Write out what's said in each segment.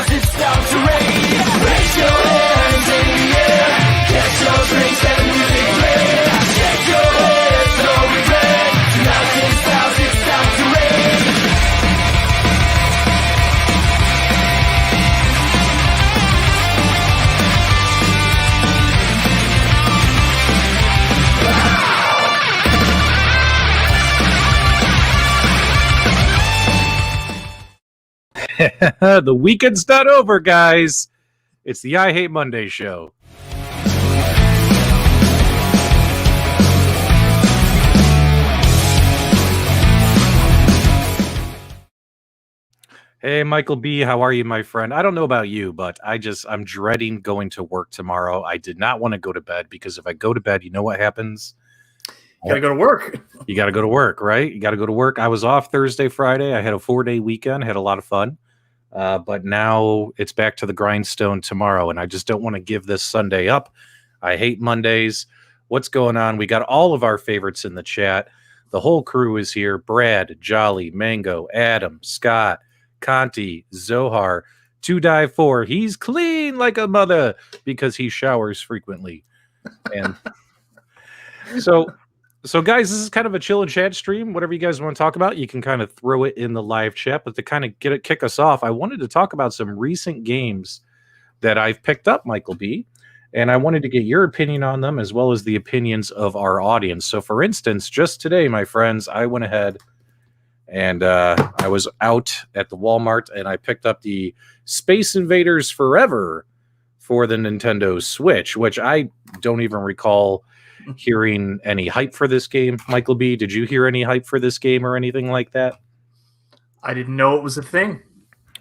styles, it's down to rain. Raise your hands in the air. Get your drinks and the music play. Shake your head, no regret. Tonight's in styles, it's down to rain. The weekend's not over, guys. It's the I Hate Monday show. Hey, Michael B., how are you, my friend? I don't know about you, but I'm dreading going to work tomorrow. I did not want to go to bed because if I go to bed, you know what happens? You gotta go to work. You got to go to work, right? You got to go to work. I was off Thursday, Friday. I had a 4-day weekend, had a lot of fun. But now it's back to the grindstone tomorrow, and I just don't want to give this Sunday up. I hate Mondays. What's going on? We got all of our favorites in the chat. The whole crew is here. Brad, Jolly, Mango, Adam, Scott, Conti, Zohar, 2Die4. He's clean like a mother because he showers frequently. And So guys, this is kind of a chill and chat stream. Whatever you guys want to talk about, you can kind of throw it in the live chat. But to kind of kick us off, I wanted to talk about some recent games that I've picked up, Michael B. And I wanted to get your opinion on them as well as the opinions of our audience. So for instance, just today, my friends, I went ahead and I was out at the Walmart and I picked up the Space Invaders Forever for the Nintendo Switch, which I don't even recall hearing any hype for this game. Michael B., did you hear any hype for this game or anything like that? I didn't know it was a thing.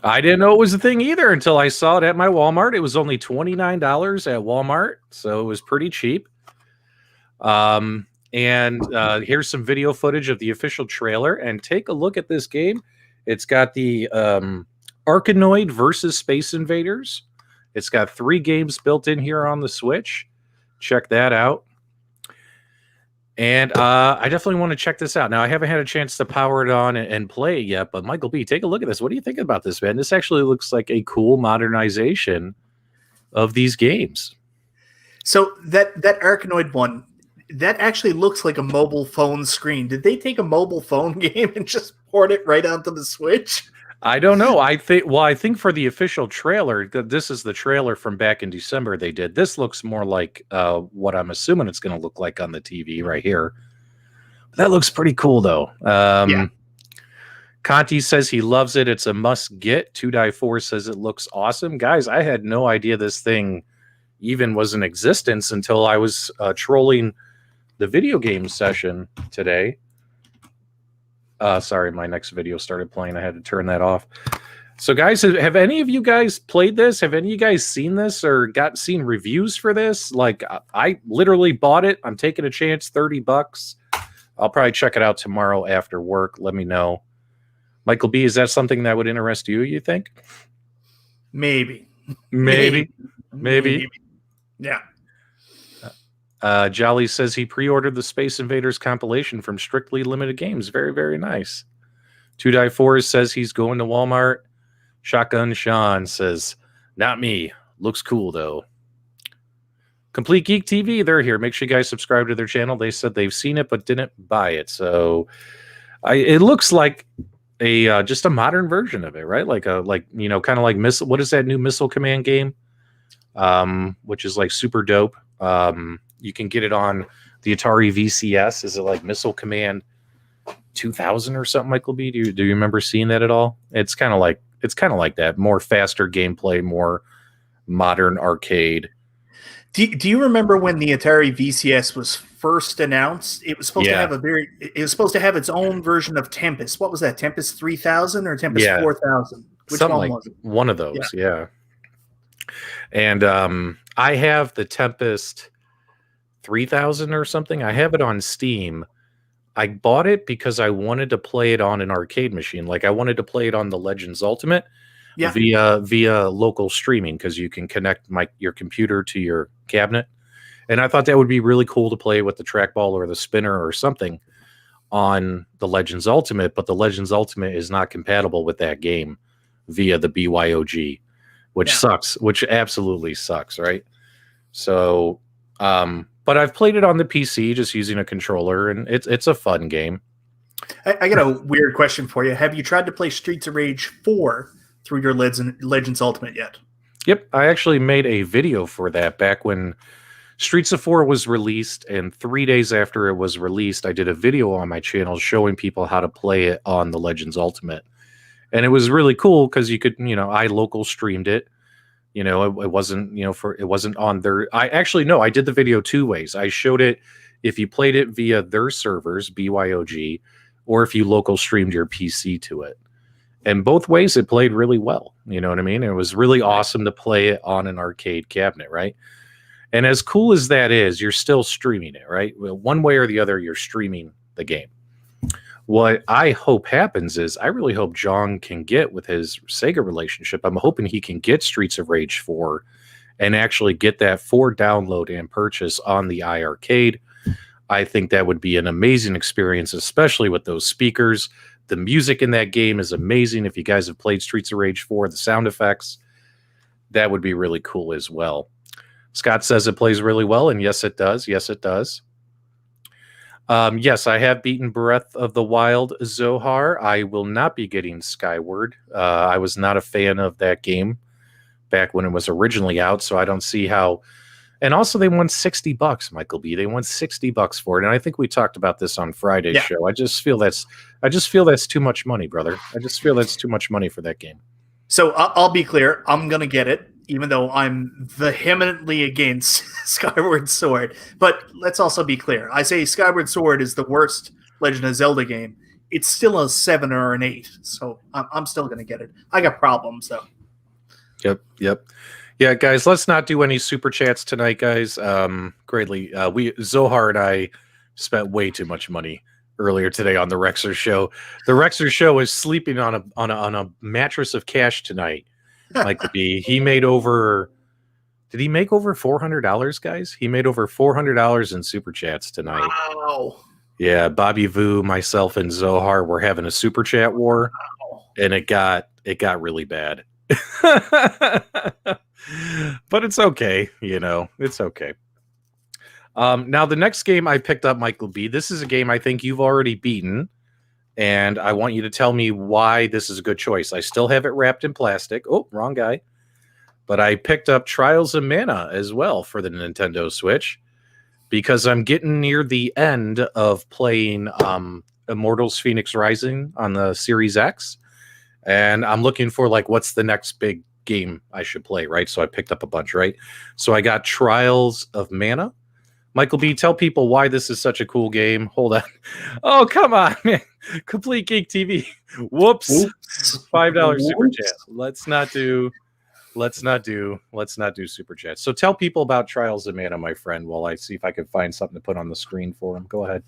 I didn't know it was a thing either until I saw it at my Walmart. It was only $29 at Walmart, so it was pretty cheap. And here's some video footage of the official trailer, and take a look at this game. It's got the Arkanoid versus Space Invaders. It's got 3 games built in here on the Switch. Check that out. And I definitely want to check this out. Now, I haven't had a chance to power it on and play it yet, but Michael B., take a look at this. What do you think about this, man? This actually looks like a cool modernization of these games. So that Arkanoid one, that actually looks like a mobile phone screen. Did they take a mobile phone game and just port it right onto the Switch? I don't know. I think for the official trailer, this is the trailer from back in December they did. This looks more like what I'm assuming it's going to look like on the TV right here. But that looks pretty cool, though. Yeah. Conti says he loves it. It's a must get. 2Die4 says it looks awesome. Guys, I had no idea this thing even was in existence until I was trolling the video game session today. Sorry, my next video started playing. I had to turn that off. So, guys, have any of you guys played this? Have any of you guys seen this or seen reviews for this? Like, I literally bought it. I'm taking a chance, $30. I'll probably check it out tomorrow after work. Let me know. Michael B., is that something that would interest you, you think? Maybe. Yeah. Jolly says he pre-ordered the Space Invaders compilation from Strictly Limited Games. Very, very nice. 2Die4 says he's going to Walmart. Shotgun Sean says, not me. Looks cool, though. Complete Geek TV, they're here. Make sure you guys subscribe to their channel. They said they've seen it but didn't buy it. So it looks like a just a modern version of it, right? Kind of like Missile. What is that new Missile Command game? Which is like super dope. You can get it on the Atari VCS. Is it like Missile Command 2000 or something, Michael B? Do you remember seeing that at all? It's kind of like that. More faster gameplay, more modern arcade. Do you remember when the Atari VCS was first announced? It was supposed to have it was supposed to have its own version of Tempest. What was that? Tempest 3000 or Tempest 4000? Which something one like was it? One of those, yeah. And I have the Tempest 3000 or something. I have it on Steam. I bought it because I wanted to play it on an arcade machine. Like I wanted to play it on the Legends Ultimate via local streaming because you can connect your computer to your cabinet. And I thought that would be really cool to play with the trackball or the spinner or something on the Legends Ultimate, but the Legends Ultimate is not compatible with that game via the BYOG. which sucks, which absolutely sucks, right? So, but I've played it on the PC just using a controller, and it's a fun game. I got a weird question for you. Have you tried to play Streets of Rage 4 through your Legends Ultimate yet? Yep, I actually made a video for that back when Streets of 4 was released, and 3 days after it was released, I did a video on my channel showing people how to play it on the Legends Ultimate. And it was really cool because you could, I local streamed it. It wasn't, it wasn't on their, I did the video 2 ways. I showed it if you played it via their servers, BYOG, or if you local streamed your PC to it. And both ways it played really well. You know what I mean? It was really awesome to play it on an arcade cabinet, right? And as cool as that is, you're still streaming it, right? Well, one way or the other, you're streaming the game. What I hope happens is I really hope John can get with his Sega relationship. I'm hoping he can get Streets of Rage 4 and actually get that for download and purchase on the iArcade. I think that would be an amazing experience, especially with those speakers. The music in that game is amazing. If you guys have played Streets of Rage 4, the sound effects, that would be really cool as well. Scott says it plays really well, and yes, it does. Yes, it does. Yes, I have beaten Breath of the Wild, Zohar. I will not be getting Skyward. I was not a fan of that game back when it was originally out, so I don't see how. And also, they won $60, Michael B. They won $60 for it, and I think we talked about this on Friday's show. I just feel that's too much money, brother. I just feel that's too much money for that game. So I'll be clear. I'm gonna get it, even though I'm vehemently against Skyward Sword. But let's also be clear. I say Skyward Sword is the worst Legend of Zelda game. It's still a 7 or an 8, so I'm still gonna get it. I got problems though. Yep. Yeah, guys, let's not do any super chats tonight, guys. Greatly, Zohar and I spent way too much money earlier today on the Rexer show. The Rexer show is sleeping on a mattress of cash tonight. Like he made over. Did he make over $400, guys? He made over $400 in super chats tonight. Wow. Yeah, Bobby Vu, myself, and Zohar were having a super chat war, and it got really bad. But it's okay, it's okay. Now the next game I picked up, Michael B, this is a game I think you've already beaten, and I want you to tell me why this is a good choice. I still have it wrapped in plastic. Oh, wrong guy. But I picked up Trials of Mana as well for the Nintendo Switch because I'm getting near the end of playing Immortals Phoenix Rising on the Series X, and I'm looking for what's the next big game I should play, right? So I picked up a bunch, right? So I got Trials of Mana. Michael B, tell people why this is such a cool game. Hold on. Oh, come on, man. Complete Geek TV. Whoops. $5 super chat. Let's not do super chat. So tell people about Trials of Mana, my friend, while I see if I can find something to put on the screen for them. Go ahead.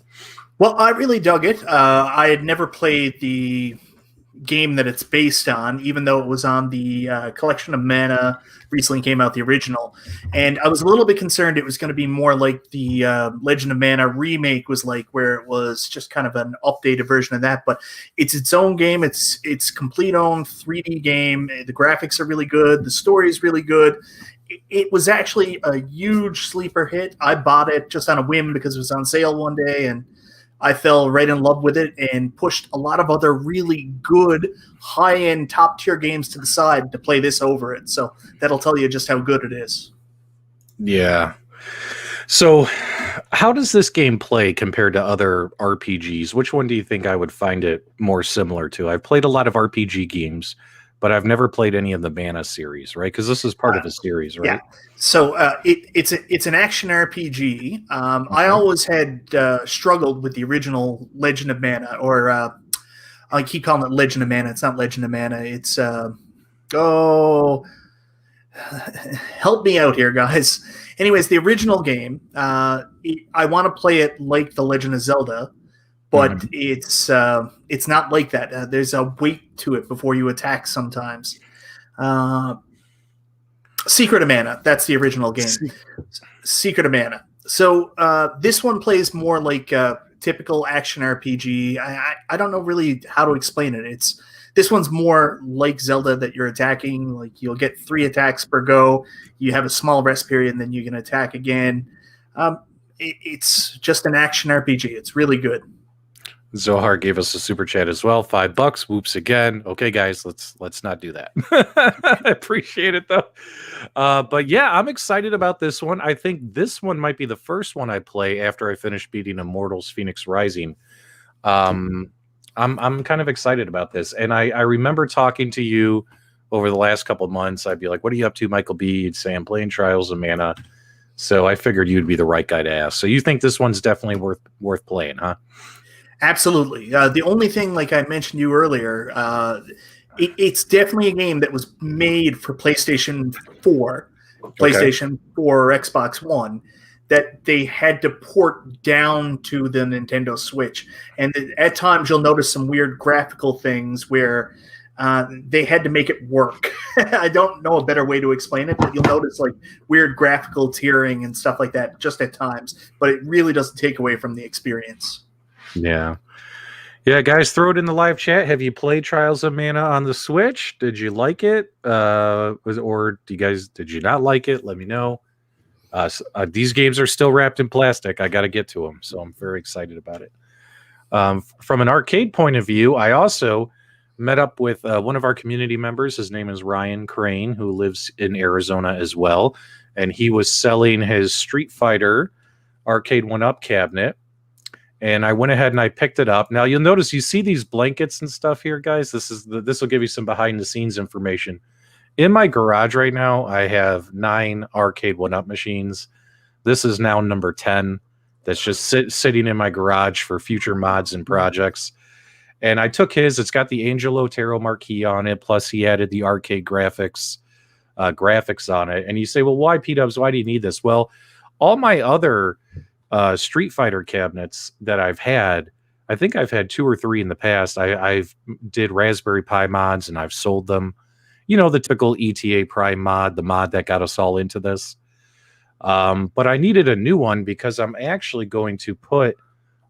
Well, I really dug it. I had never played the game that it's based on, even though it was on the Collection of Mana, recently came out, the original. And I was a little bit concerned it was going to be more like the Legend of Mana remake was like, where it was just kind of an updated version of that. But it's its own game. It's complete own 3D game. The graphics are really good. The story is really good. It was actually a huge sleeper hit. I bought it just on a whim because it was on sale one day, and I fell right in love with it and pushed a lot of other really good, high-end, top-tier games to the side to play this over it. So that'll tell you just how good it is. Yeah. So how does this game play compared to other RPGs? Which one do you think I would find it more similar to? I've played a lot of RPG games, but I've never played any of the Mana series, right? Because this is part of a series, right? Yeah. So it's an action RPG. I always had struggled with the original Legend of Mana, or I keep calling it Legend of Mana. It's not Legend of Mana. It's help me out here, guys. Anyways, the original game. I want to play it like the Legend of Zelda, but it's not like that. There's a weight to it before you attack sometimes. Secret of Mana, that's the original game. Secret of Mana. So this one plays more like a typical action RPG. I don't know really how to explain it. This one's more like Zelda, that you're attacking. Like, you'll get 3 attacks per go. You have a small rest period, and then you can attack again. It's just an action RPG. It's really good. Zohar gave us a super chat as well. $5. Whoops again. Okay, guys, let's not do that. I appreciate it though. But yeah, I'm excited about this one. I think this one might be the first one I play after I finish beating Immortals Phoenix Rising. I'm kind of excited about this, and I remember talking to you over the last couple of months. I'd be like, "What are you up to, Michael B?" You'd say, "I'm playing Trials of Mana." So I figured you'd be the right guy to ask. So you think this one's definitely worth playing, huh? Absolutely. The only thing, like I mentioned to you earlier, it's definitely a game that was made for PlayStation 4, PlayStation 4 or Xbox One, that they had to port down to the Nintendo Switch. And at times you'll notice some weird graphical things where they had to make it work. I don't know a better way to explain it, but you'll notice like weird graphical tearing and stuff like that just at times. But it really doesn't take away from the experience. Yeah, guys, throw it in the live chat. Have you played Trials of Mana on the Switch? Did you like it, or did you not like it? Let me know. These games are still wrapped in plastic. I got to get to them, so I'm very excited about it. From an arcade point of view, I also met up with one of our community members. His name is Ryan Crane, who lives in Arizona as well, and he was selling his Street Fighter arcade 1-up cabinet. And I went ahead and I picked it up. Now you'll notice you see these blankets and stuff here, guys. This will give you some behind the scenes information. In my garage right now, I have 9 arcade 1-up machines. This is now number 10. That's just sitting in my garage for future mods and projects. And I took his. It's got the Angel Otero marquee on it. Plus, he added the arcade graphics on it. And you say, well, why PDubs? Why do you need this? Well, all my other Street Fighter cabinets that I've had, I think I've had 2 or 3 in the past. I've did Raspberry Pi mods and I've sold them. You know, the typical ETA Prime mod, the mod that got us all into this. But I needed a new one because I'm actually going to put,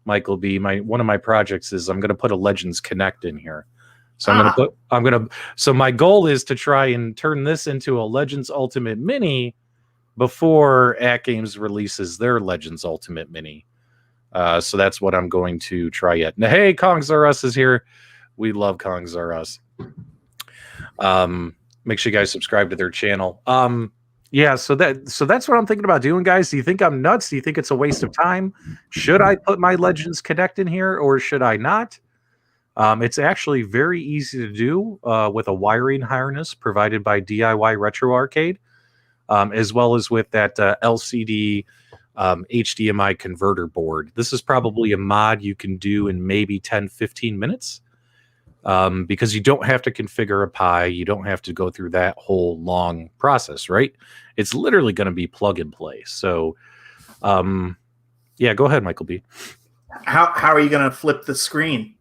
Michael B, one of my projects is I'm going to put a Legends Connect in here. So so my goal is to try and turn this into a Legends Ultimate Mini before At Games releases their Legends Ultimate Mini. So that's what I'm going to try yet. Now, hey, Kong's R Us is here. We love Kong's R Us. Make sure you guys subscribe to their channel. Yeah, so that's what I'm thinking about doing, guys. Do you think I'm nuts? Do you think it's a waste of time? Should I put my Legends Connect in here or should I not? It's actually very easy to do with a wiring harness provided by DIY Retro Arcade. As well as with that LCD HDMI converter board. This is probably a mod you can do in maybe 10, 15 minutes because you don't have to configure a Pi. You don't have to go through that whole long process, right? It's literally going to be plug and play. So, yeah, go ahead, Michael B. How are you going to flip the screen?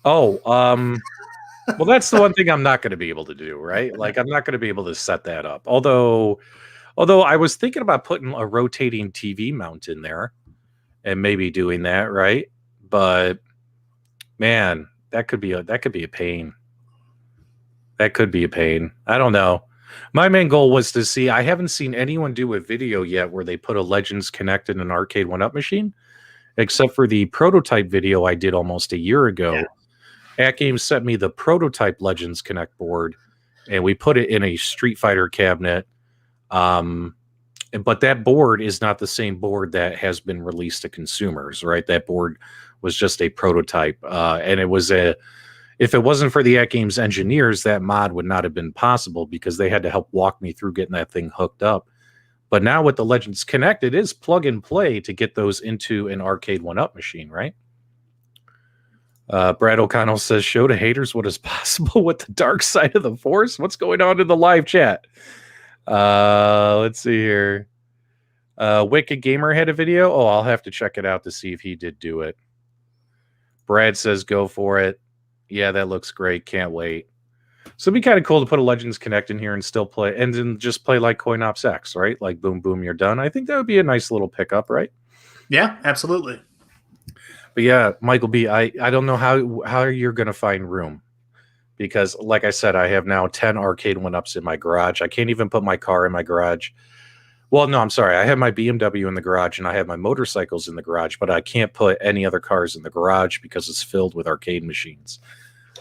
Well, that's the one thing I'm not going to be able to do, right? Like, I'm not going to be able to set that up. Although I was thinking about putting a rotating TV mount in there and maybe doing that, right? But man, that could be a pain. That could be a pain. I don't know. My main goal was to see. I haven't seen anyone do a video yet where they put a Legends Connect in an arcade 1-up machine, except for the prototype video I did almost a year ago. Yeah. At Games sent me the prototype Legends Connect board, and we put it in a Street Fighter cabinet. But that board is not the same board that has been released to consumers, right? That board was just a prototype, and if it wasn't for the At Games engineers, that mod would not have been possible because they had to help walk me through getting that thing hooked up. But now with the Legends Connect, it is plug and play to get those into an arcade 1-up machine, right? Brad O'Connell says, show to haters what is possible with the dark side of the Force. What's going on in the live chat? Let's see here. Wicked Gamer had a video. Oh, I'll have to check it out to see if he did do it. Brad says, go for it. Yeah, that looks great. Can't wait. So it'd be kind of cool to put a Legends Connect in here and still play, and then just play like Coin Ops X, right? Like boom, boom, you're done. I think that would be a nice little pickup, right? Yeah, absolutely. But yeah, Michael B, I don't know how you're going to find room. because, like I said, I have now 10 arcade 1-ups in my garage. I can't even put my car in my garage. Well, no, I'm sorry. I have my BMW in the garage and I have my motorcycles in the garage, but I can't put any other cars in the garage because it's filled with arcade machines.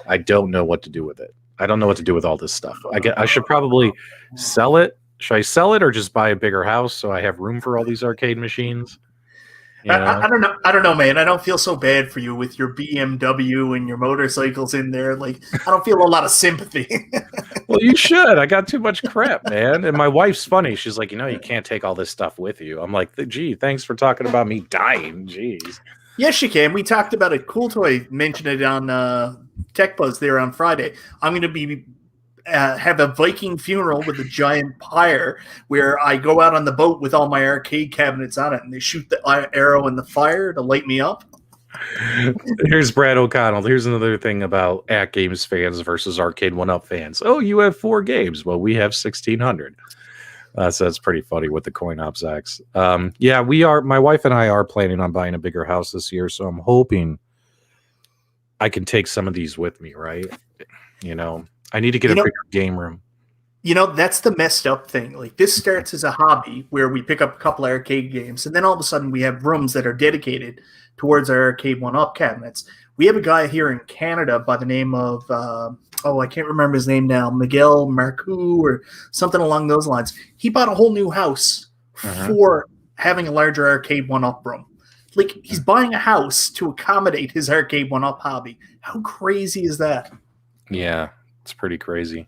I don't know what to do with it. I don't know what to do with all this stuff. I should probably sell it. Should I sell it or just buy a bigger house so I have room for all these arcade machines? You know? I don't know. I don't know, man. I don't feel so bad for you with your BMW and your motorcycles in there. Like, I don't feel a lot of sympathy. Well, you should. I got too much crap, man. And my wife's funny. She's like, you can't take all this stuff with you. I'm like, gee, thanks for talking about me dying. Jeez. Yes, you can. We talked about it. Cool Toy mentioned it on Tech Buzz there on Friday. I'm going to be have a Viking funeral with a giant pyre where I go out on the boat with all my arcade cabinets on it, and they shoot the arrow in the fire to light me up. Here's Brad O'Connell. Here's another thing about At Games fans versus Arcade 1-Up fans. Oh, you have 4 games. Well, we have 1,600. So that's pretty funny with the coin ops acts. Yeah, my wife and I are planning on buying a bigger house this year, so I'm hoping I can take some of these with me, right? I need to get a bigger game room. That's the messed up thing. Like, this starts as a hobby where we pick up a couple of arcade games, and then all of a sudden we have rooms that are dedicated towards our arcade 1-up cabinets. We have a guy here in Canada by the name of, I can't remember his name now, Miguel Marcoux or something along those lines. He bought a whole new house for having a larger arcade 1-up room. Like, he's buying a house to accommodate his arcade 1-up hobby. How crazy is that? Yeah, it's pretty crazy.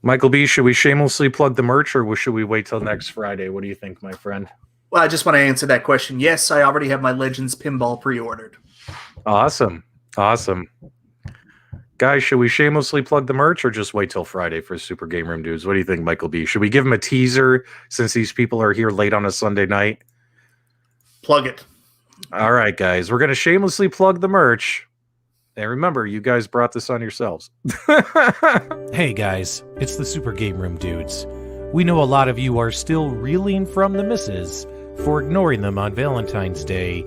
Michael B., should we shamelessly plug the merch or should we wait till next Friday? What do you think, my friend? Well, I just want to answer that question. Yes, I already have my Legends pinball pre-ordered. Awesome. Guys, should we shamelessly plug the merch or just wait till Friday for Super Game Room Dudes? What do you think, Michael B.? Should we give him a teaser since these people are here late on a Sunday night? Plug it. All right, guys. We're going to shamelessly plug the merch. And remember, you guys brought this on yourselves. Hey, guys. It's the Super Game Room Dudes. We know a lot of you are still reeling from the misses for ignoring them on Valentine's Day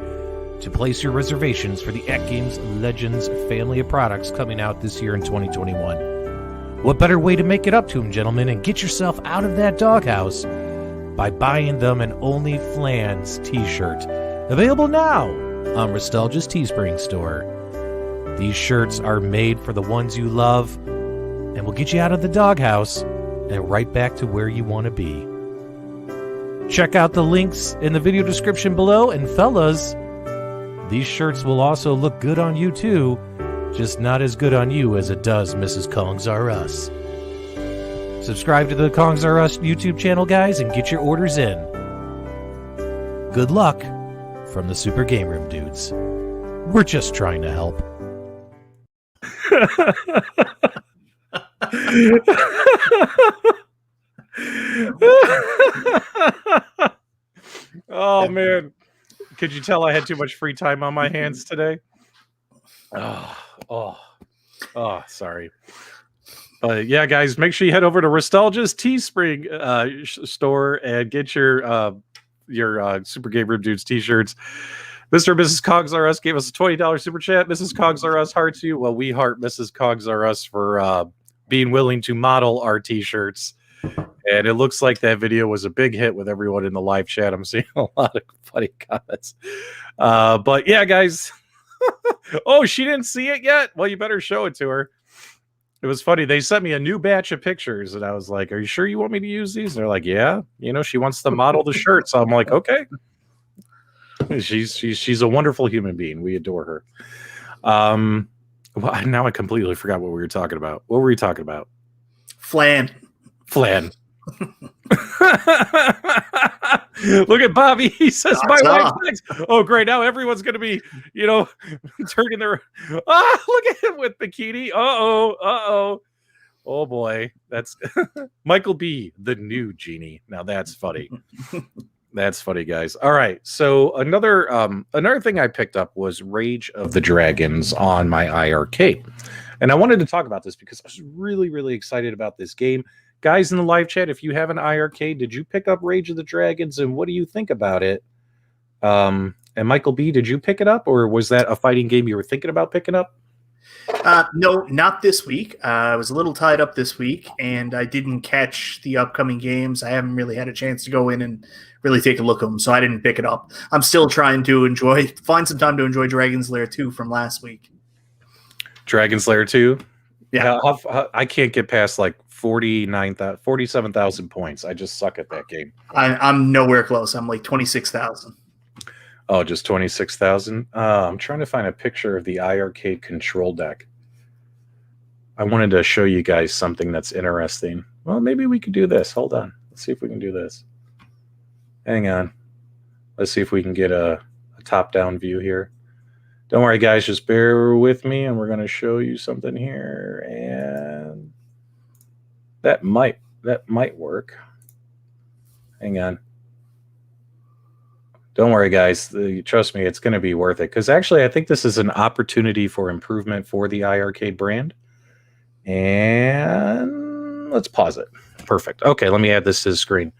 to place your reservations for the At Games Legends family of products coming out this year in 2021. What better way to make it up to them, gentlemen, and get yourself out of that doghouse by buying them an Only Flans t-shirt, available now on Restalgia's Teespring store. These shirts are made for the ones you love and will get you out of the doghouse and right back to where you want to be. Check out the links in the video description below, and fellas, these shirts will also look good on you too, just not as good on you as it does Mrs. Kongs R Us. Subscribe to the Kongs R Us YouTube channel, guys, and get your orders in. Good luck from the Super Game Room Dudes. We're just trying to help. Oh, man. Could you tell I had too much free time on my hands today? Sorry. Yeah, guys, make sure you head over to Restalgia's Teespring store and get your Super Game Room Dudes t-shirts. Mr. and Mrs. Cogs R Us gave us a $20 super chat. Mrs. Cogs R Us hearts you. Well, we heart Mrs. Cogs R Us for being willing to model our t-shirts. And it looks like that video was a big hit with everyone in the live chat. I'm seeing a lot of funny comments. But yeah, guys. Oh, she didn't see it yet? Well, you better show it to her. It was funny. They sent me a new batch of pictures, and I was like, are you sure you want me to use these? And they're like, yeah. She wants to model the shirt. So I'm like, okay. She's a wonderful human being. We adore her. Well, now I completely forgot what we were talking about. What were we talking about? Flan. Look at Bobby. He says, my wife's next. Oh, great. Now everyone's going to be, turning their. Look at him with bikini. Uh-oh. Oh, boy. That's Michael B., the new genie. Now that's funny. That's funny, guys. All right. So another thing I picked up was Rage of the Dragons on my iArcade. And I wanted to talk about this because I was really, really excited about this game. Guys in the live chat, if you have an iArcade, did you pick up Rage of the Dragons, and what do you think about it? And Michael B., did you pick it up, or was that a fighting game you were thinking about picking up? No, not this week. I was a little tied up this week, and I didn't catch the upcoming games. I haven't really had a chance to go in and really take a look at them, so I didn't pick it up. I'm still trying to find some time to enjoy Dragon's Lair 2 from last week. Dragon's Lair 2? Yeah. I can't get past like 47,000 points. I just suck at that game. I'm nowhere close. I'm like 26,000. Oh, just 26,000? I'm trying to find a picture of the iArcade control deck. I wanted to show you guys something that's interesting. Well, maybe we could do this. Hold on. Let's see if we can do this. Hang on. Let's see if we can get a top-down view here. Don't worry, guys. Just bear with me, and we're going to show you something here. And that might work. Hang on. Don't worry, guys. Trust me, it's going to be worth it. Because actually, I think this is an opportunity for improvement for the iArcade brand. And let's pause it. Perfect. Okay, let me add this to the screen.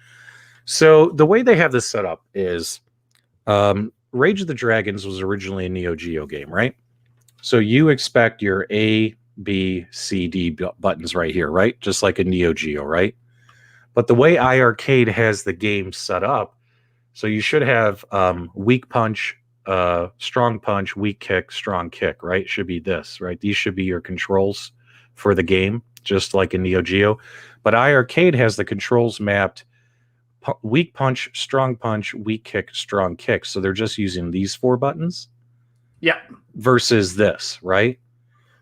So the way they have this set up is Rage of the Dragons was originally a Neo Geo game, right? So you expect your A, B, C, D buttons right here, right? Just like a Neo Geo, right? But the way iArcade has the game set up, so you should have weak punch, strong punch, weak kick, strong kick, right? Should be this, right? These should be your controls for the game, just like in Neo Geo. But iArcade has the controls mapped weak punch, strong punch, weak kick, strong kick. So they're just using these 4 buttons. Yeah. Versus this, right?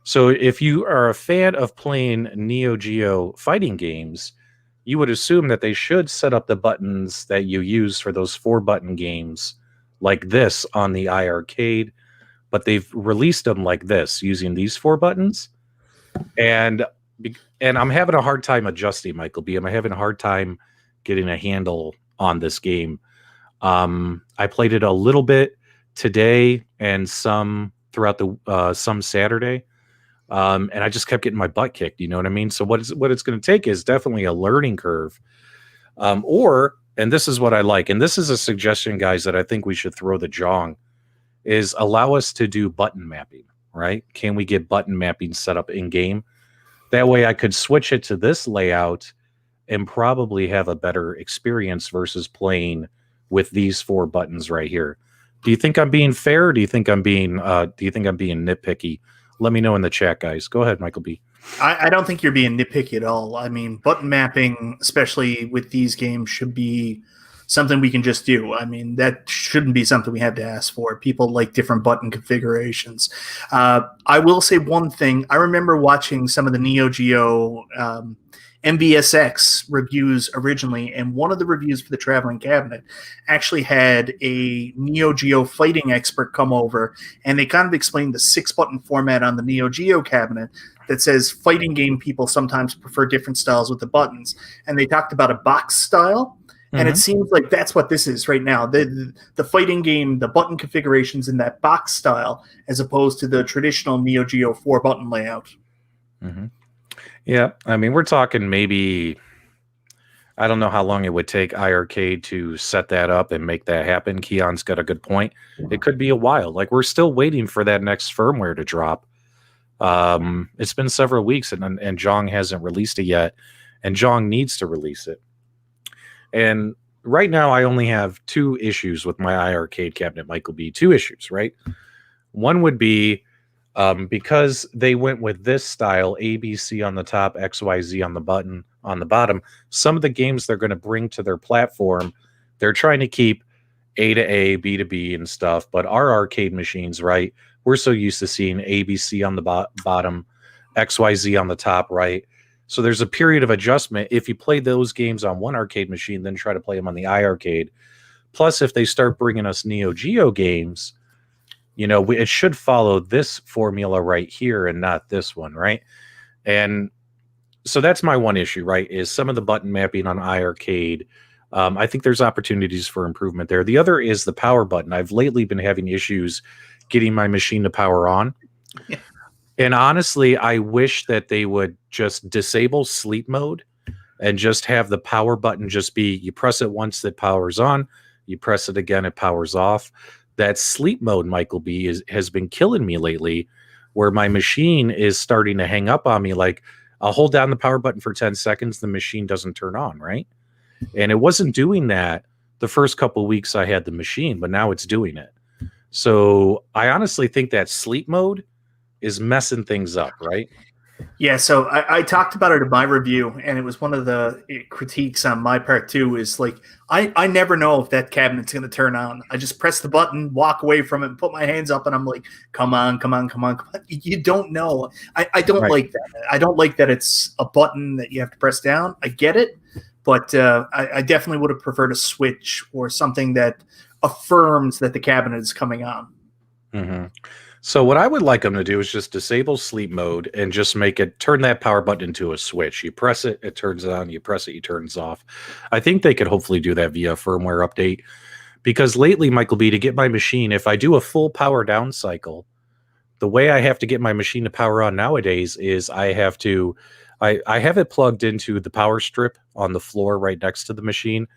So if you are a fan of playing Neo Geo fighting games, you would assume that they should set up the buttons that you use for those 4-button games like this on the iArcade, but they've released them like this using these 4 buttons. And I'm having a hard time adjusting, Michael B. I'm having a hard time getting a handle on this game. I played it a little bit today and some throughout the some Saturday. And I just kept getting my butt kicked, you know what I mean? So what it's going to take is definitely a learning curve. And this is what I like, and this is a suggestion, guys, that I think we should throw the jong, is allow us to do button mapping, right? Can we get button mapping set up in game? That way I could switch it to this layout and probably have a better experience versus playing with these 4 buttons right here. Do you think I'm being fair? Or do you think I'm being nitpicky? Let me know in the chat, guys. Go ahead, Michael B. I don't think you're being nitpicky at all. I mean, button mapping, especially with these games, should be something we can just do. I mean, that shouldn't be something we have to ask for. People like different button configurations. I will say one thing. I remember watching some of the Neo Geo MVSX reviews originally, and one of the reviews for the Traveling Cabinet actually had a Neo Geo fighting expert come over, and they kind of explained the 6-button format on the Neo Geo cabinet that says fighting game people sometimes prefer different styles with the buttons, and they talked about a box style. And it seems like that's what this is right now. The fighting game, the button configurations in that box style, as opposed to the traditional Neo Geo 4-button layout. Mm-hmm. Yeah, I mean, we're talking maybe, I don't know how long it would take iArcade to set that up and make that happen. Keon's got a good point. It could be a while. Like, we're still waiting for that next firmware to drop. It's been several weeks, and Jong hasn't released it yet, and Jong needs to release it. And right now, I only have 2 issues with my iArcade cabinet, Michael B. 2 issues, right? One would be because they went with this style, ABC on the top, XYZ on the bottom. Some of the games they're going to bring to their platform, they're trying to keep A to A, B to B, and stuff. But our arcade machines, right? We're so used to seeing ABC on the bottom, XYZ on the top, right? So there's a period of adjustment. If you play those games on one arcade machine, then try to play them on the iArcade. Plus, if they start bringing us Neo Geo games, you know, it should follow this formula right here and not this one, right? And so that's my one issue, right, is some of the button mapping on iArcade. I think there's opportunities for improvement there. The other is the power button. I've lately been having issues getting my machine to power on. Yeah. And honestly, I wish that they would just disable sleep mode and just have the power button just be, you press it once, it powers on, you press it again, it powers off. That sleep mode, Michael B, has been killing me lately where my machine is starting to hang up on me. Like, I'll hold down the power button for 10 seconds, the machine doesn't turn on, right? And it wasn't doing that the first couple weeks I had the machine, but now it's doing it. So I honestly think that sleep mode is messing things up, right? Yeah, so I talked about it in my review, and it was one of the critiques on my part too, is like, I never know if that cabinet's going to turn on. I just press the button, walk away from it, and put my hands up, and I'm like, come on. You don't know. I don't like that. I don't like that it's a button that you have to press down. I get it, but I definitely would have preferred a switch or something that affirms that the cabinet is coming on. Mm-hmm. So what I would like them to do is just disable sleep mode and just make it turn that power button into a switch. You press it, it turns on. You press it, it turns off. I think they could hopefully do that via firmware update, because lately, Michael B, to get my machine, if I do a full power down cycle, the way I have to get my machine to power on nowadays is I have it plugged into the power strip on the floor right next to the machine.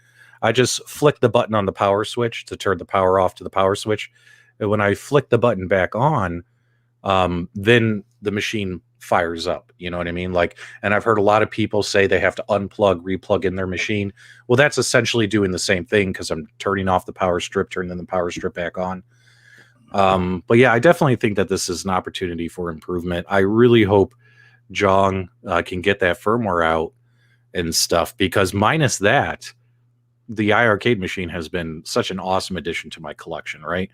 I just flick the button on the power switch to turn the power off to the power switch. And when I flick the button back on, then the machine fires up. You know what I mean? Like, and I've heard a lot of people say they have to unplug, replug in their machine. Well, that's essentially doing the same thing, because I'm turning off the power strip, turning the power strip back on. But yeah, I definitely think that this is an opportunity for improvement. I really hope Jong can get that firmware out and stuff, because minus that, the iArcade machine has been such an awesome addition to my collection, right?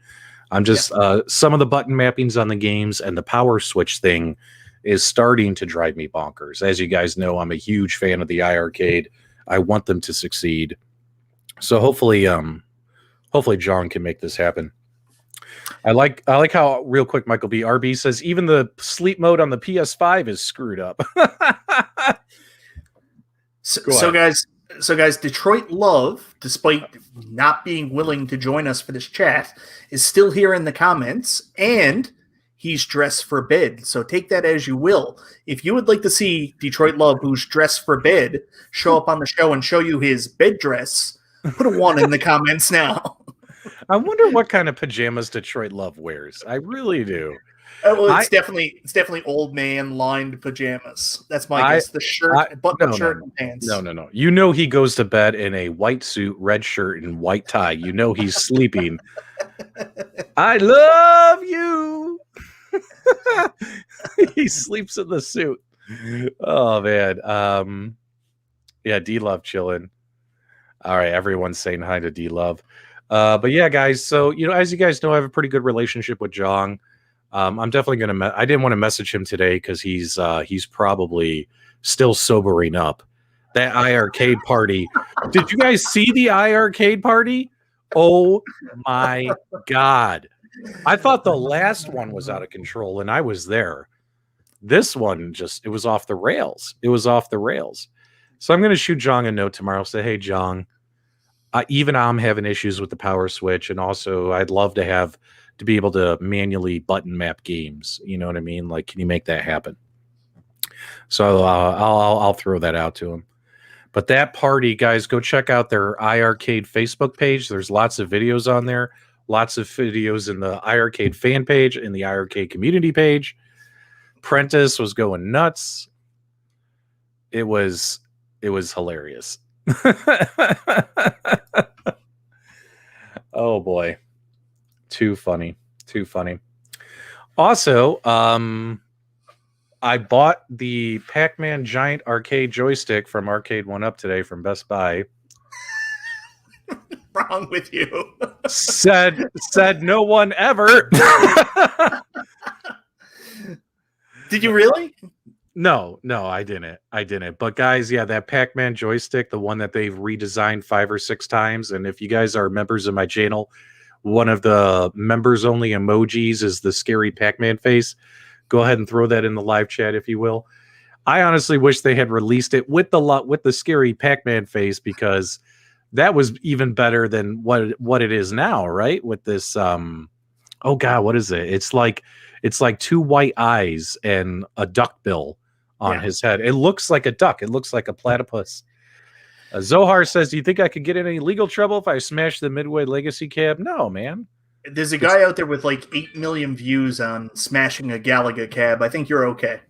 I'm just some of the button mappings on the games and the power switch thing is starting to drive me bonkers. As you guys know, I'm a huge fan of the iArcade. I want them to succeed. So hopefully John can make this happen. I like how, real quick, Michael B. RB says even the sleep mode on the PS5 is screwed up. So guys, Detroit Love, despite not being willing to join us for this chat, is still here in the comments, and he's dressed for bed. So take that as you will. If you would like to see Detroit Love, who's dressed for bed, show up on the show and show you his bed dress, put a 1 in the comments now. I wonder what kind of pajamas Detroit Love wears. I really do. Well, it's definitely old man lined pajamas. That's my guess. The shirt, button-up shirt, and pants. No. You know he goes to bed in a white suit, red shirt, and white tie. You know he's sleeping. I love you. He sleeps in the suit. Oh man. Yeah, D Love chilling. All right, everyone's saying hi to D Love. But yeah, guys. So as you guys know, I have a pretty good relationship with Jong. I'm definitely gonna. I didn't want to message him today because he's probably still sobering up. That iArcade party. Did you guys see the iArcade party? Oh my god! I thought the last one was out of control, and I was there. This one it was off the rails. It was off the rails. So I'm gonna shoot Jong a note tomorrow. Say, hey Jong, even I'm having issues with the power switch, and also I'd love to be able to manually button map games. You know what I mean? Like, can you make that happen? So I'll throw that out to him. But that party, guys, go check out their iArcade Facebook page. There's lots of videos on there. Lots of videos in the iArcade fan page, in the iArcade community page. Prentice was going nuts. It was hilarious. Oh boy. Too funny. Also, I bought the Pac-Man giant arcade joystick from Arcade 1-Up today from Best Buy. Wrong with you. Said no one ever. Did you really? No, I didn't. But guys, yeah, that Pac-Man joystick, the one that they've redesigned 5 or 6 times, and if you guys are members of my channel, one of the members only emojis is the scary Pac-Man face. Go ahead and throw that in the live chat if you will. I honestly wish they had released it with the scary Pac-Man face, because that was even better than what it is now, right? With this oh god, what is it? It's like 2 white eyes and a duck bill on his head. It looks like a duck. It looks like a platypus. Zohar says, do you think I could get in any legal trouble if I smash the Midway Legacy cab? No, man. There's a guy out there with like 8 million views on smashing a Galaga cab. I think you're okay.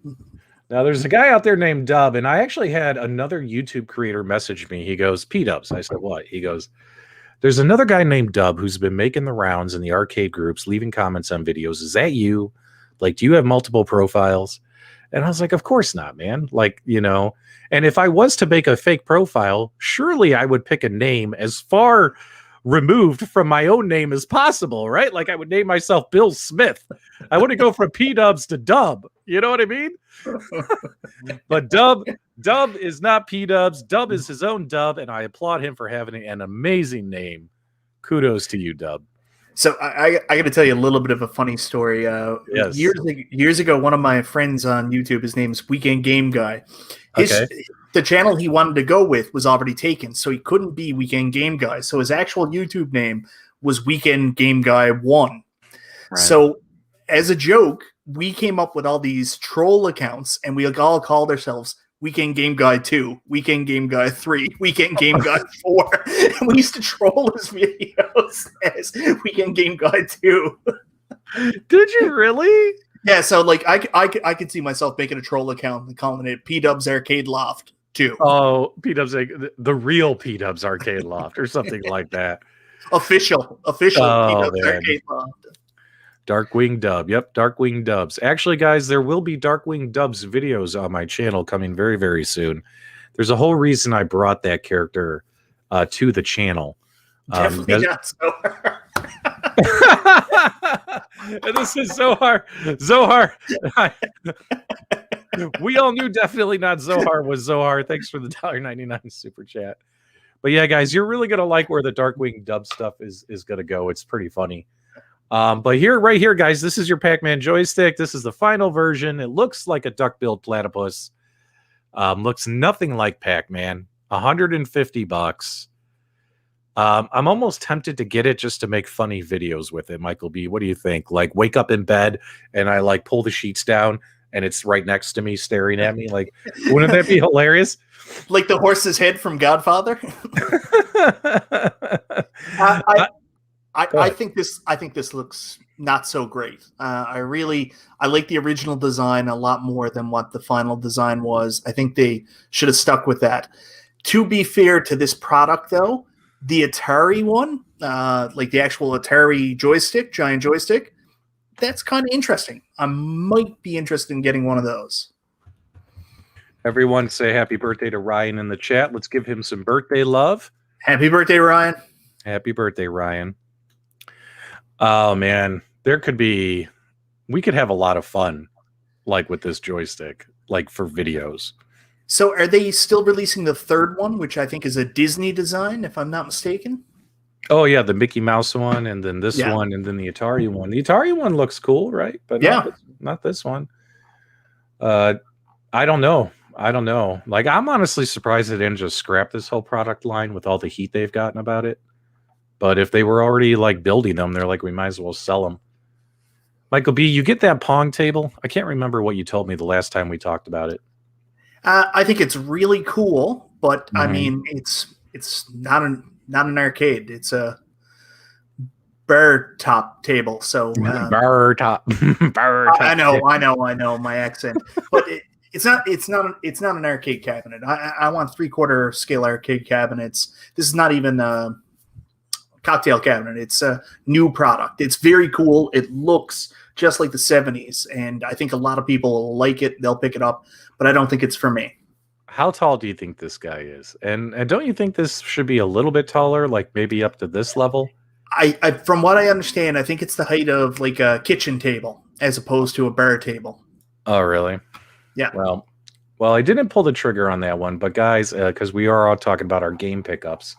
Now, there's a guy out there named Dub, and I actually had another YouTube creator message me. He goes, PDubs. I said, what? He goes, there's another guy named Dub who's been making the rounds in the arcade groups, leaving comments on videos. Is that you? Like, do you have multiple profiles? And I was like, of course not, man. Like, you know, and if I was to make a fake profile, surely I would pick a name as far removed from my own name as possible, right? Like I would name myself Bill Smith. I wouldn't go from P-Dubs to Dub. You know what I mean? But Dub is not P-Dubs. Dub is his own Dub, and I applaud him for having an amazing name. Kudos to you, Dub. So I got to tell you a little bit of a funny story. Yes. Years ago, one of my friends on YouTube, his name's Weekend Game Guy. The channel he wanted to go with was already taken, so he couldn't be Weekend Game Guy. So his actual YouTube name was Weekend Game Guy 1. Right. So as a joke, we came up with all these troll accounts, and we all called ourselves Weekend Game Guy 2, Weekend Game Guy 3, Weekend Game Guy 4. And we used to troll his videos as Weekend Game Guy 2. Did you really? Yeah, so like I could see myself making a troll account and calling it PDubs Arcade Loft 2. Oh, PDubs, the real PDubs Arcade Loft or something like that. Official PDubs Arcade Loft. Darkwing Dub. Yep, Darkwing Dubs. Actually, guys, there will be Darkwing Dubs videos on my channel coming very, very soon. There's a whole reason I brought that character to the channel. Definitely not Zohar. And this is Zohar. Zohar. We all knew definitely not Zohar was Zohar. Thanks for the $1.99 super chat. But yeah, guys, you're really going to like where the Darkwing Dub stuff is going to go. It's pretty funny. But right here, guys, this is your Pac-Man joystick. This is the final version. It looks like a duck-billed platypus. Looks nothing like Pac-Man. $150. I'm almost tempted to get it just to make funny videos with it. Michael B, what do you think? Like, wake up in bed and I like pull the sheets down and it's right next to me staring at me. Like, wouldn't that be hilarious? Like the horse's head from Godfather. I think this looks not so great. I like the original design a lot more than what the final design was. I think they should have stuck with that. To be fair to this product, though, the Atari one, like the actual Atari joystick, giant joystick, that's kind of interesting. I might be interested in getting one of those. Everyone say happy birthday to Ryan in the chat. Let's give him some birthday love. Happy birthday, Ryan. Happy birthday, Ryan. Oh, man. We could have a lot of fun, like with this joystick, like for videos. So are they still releasing the third one, which I think is a Disney design, if I'm not mistaken? Oh, yeah, the Mickey Mouse one, and then this one, and then the Atari one. The Atari one looks cool, right? But not this one. I don't know. Like, I'm honestly surprised they didn't just scrap this whole product line with all the heat they've gotten about it. But if they were already like building them, they're like, we might as well sell them. Michael B, you get that Pong table? I can't remember what you told me the last time we talked about it. I think it's really cool, but I mean, it's not an arcade. It's a bar top table. So bar top. I know my accent, but it's not an arcade cabinet. I want 3/4 scale arcade cabinets. This is not even a cocktail cabinet. It's a new product. It's very cool. It looks just like the 70s, and I think a lot of people will like it. They'll pick it up, but I don't think it's for me. How tall do you think this guy is? And don't you think this should be a little bit taller, like maybe up to this level? I from what I understand, I think it's the height of like a kitchen table as opposed to a bar table. Oh, really? Yeah. Well, I didn't pull the trigger on that one, but guys, because we are all talking about our game pickups,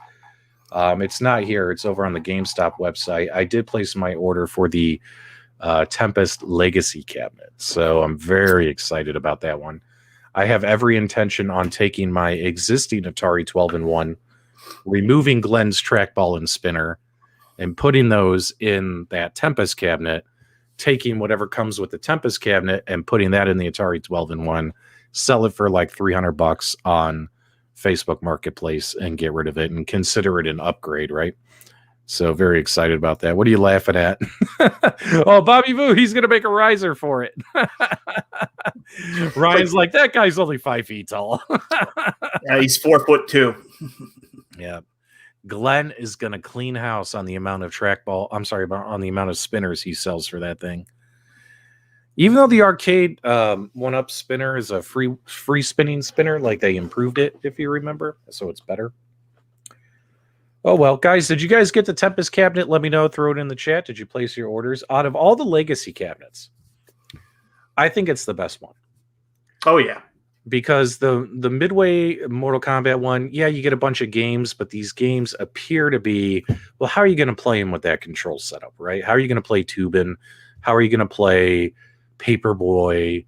it's not here. It's over on the GameStop website. I did place my order for the Tempest Legacy cabinet, so I'm very excited about that one. I have every intention on taking my existing Atari 12-in-1, removing Glenn's trackball and spinner, and putting those in that Tempest cabinet, taking whatever comes with the Tempest cabinet and putting that in the Atari 12-in-1, sell it for like $300 on Facebook Marketplace and get rid of it and consider it an upgrade, right? So very excited about that. What are you laughing at? Oh, Bobby Boo, he's gonna make a riser for it. Ryan's like, that guy's only 5 feet tall. Yeah, he's 4'2". Yeah. Glenn is gonna clean house on the amount of on the amount of spinners he sells for that thing. Even though the arcade 1-up spinner is a free spinning spinner, like they improved it, if you remember, so it's better. Oh, well, guys, did you guys get the Tempest cabinet? Let me know. Throw it in the chat. Did you place your orders? Out of all the legacy cabinets, I think it's the best one. Oh, yeah. Because the Midway Mortal Kombat one, yeah, you get a bunch of games, but these games appear to be, well, how are you going to play them with that control setup, right? How are you going to play Tubin? How are you going to play Paperboy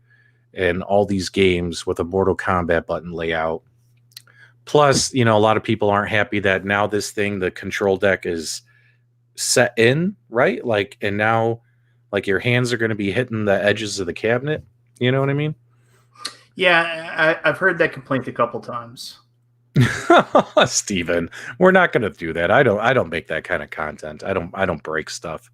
and all these games with a Mortal Kombat button layout? Plus, a lot of people aren't happy that now this thing, the control deck is set in, right? Like, and now, like, your hands are going to be hitting the edges of the cabinet. You know what I mean? Yeah, I've heard that complaint a couple times. Steven, we're not going to do that. I don't make that kind of content. I don't break stuff.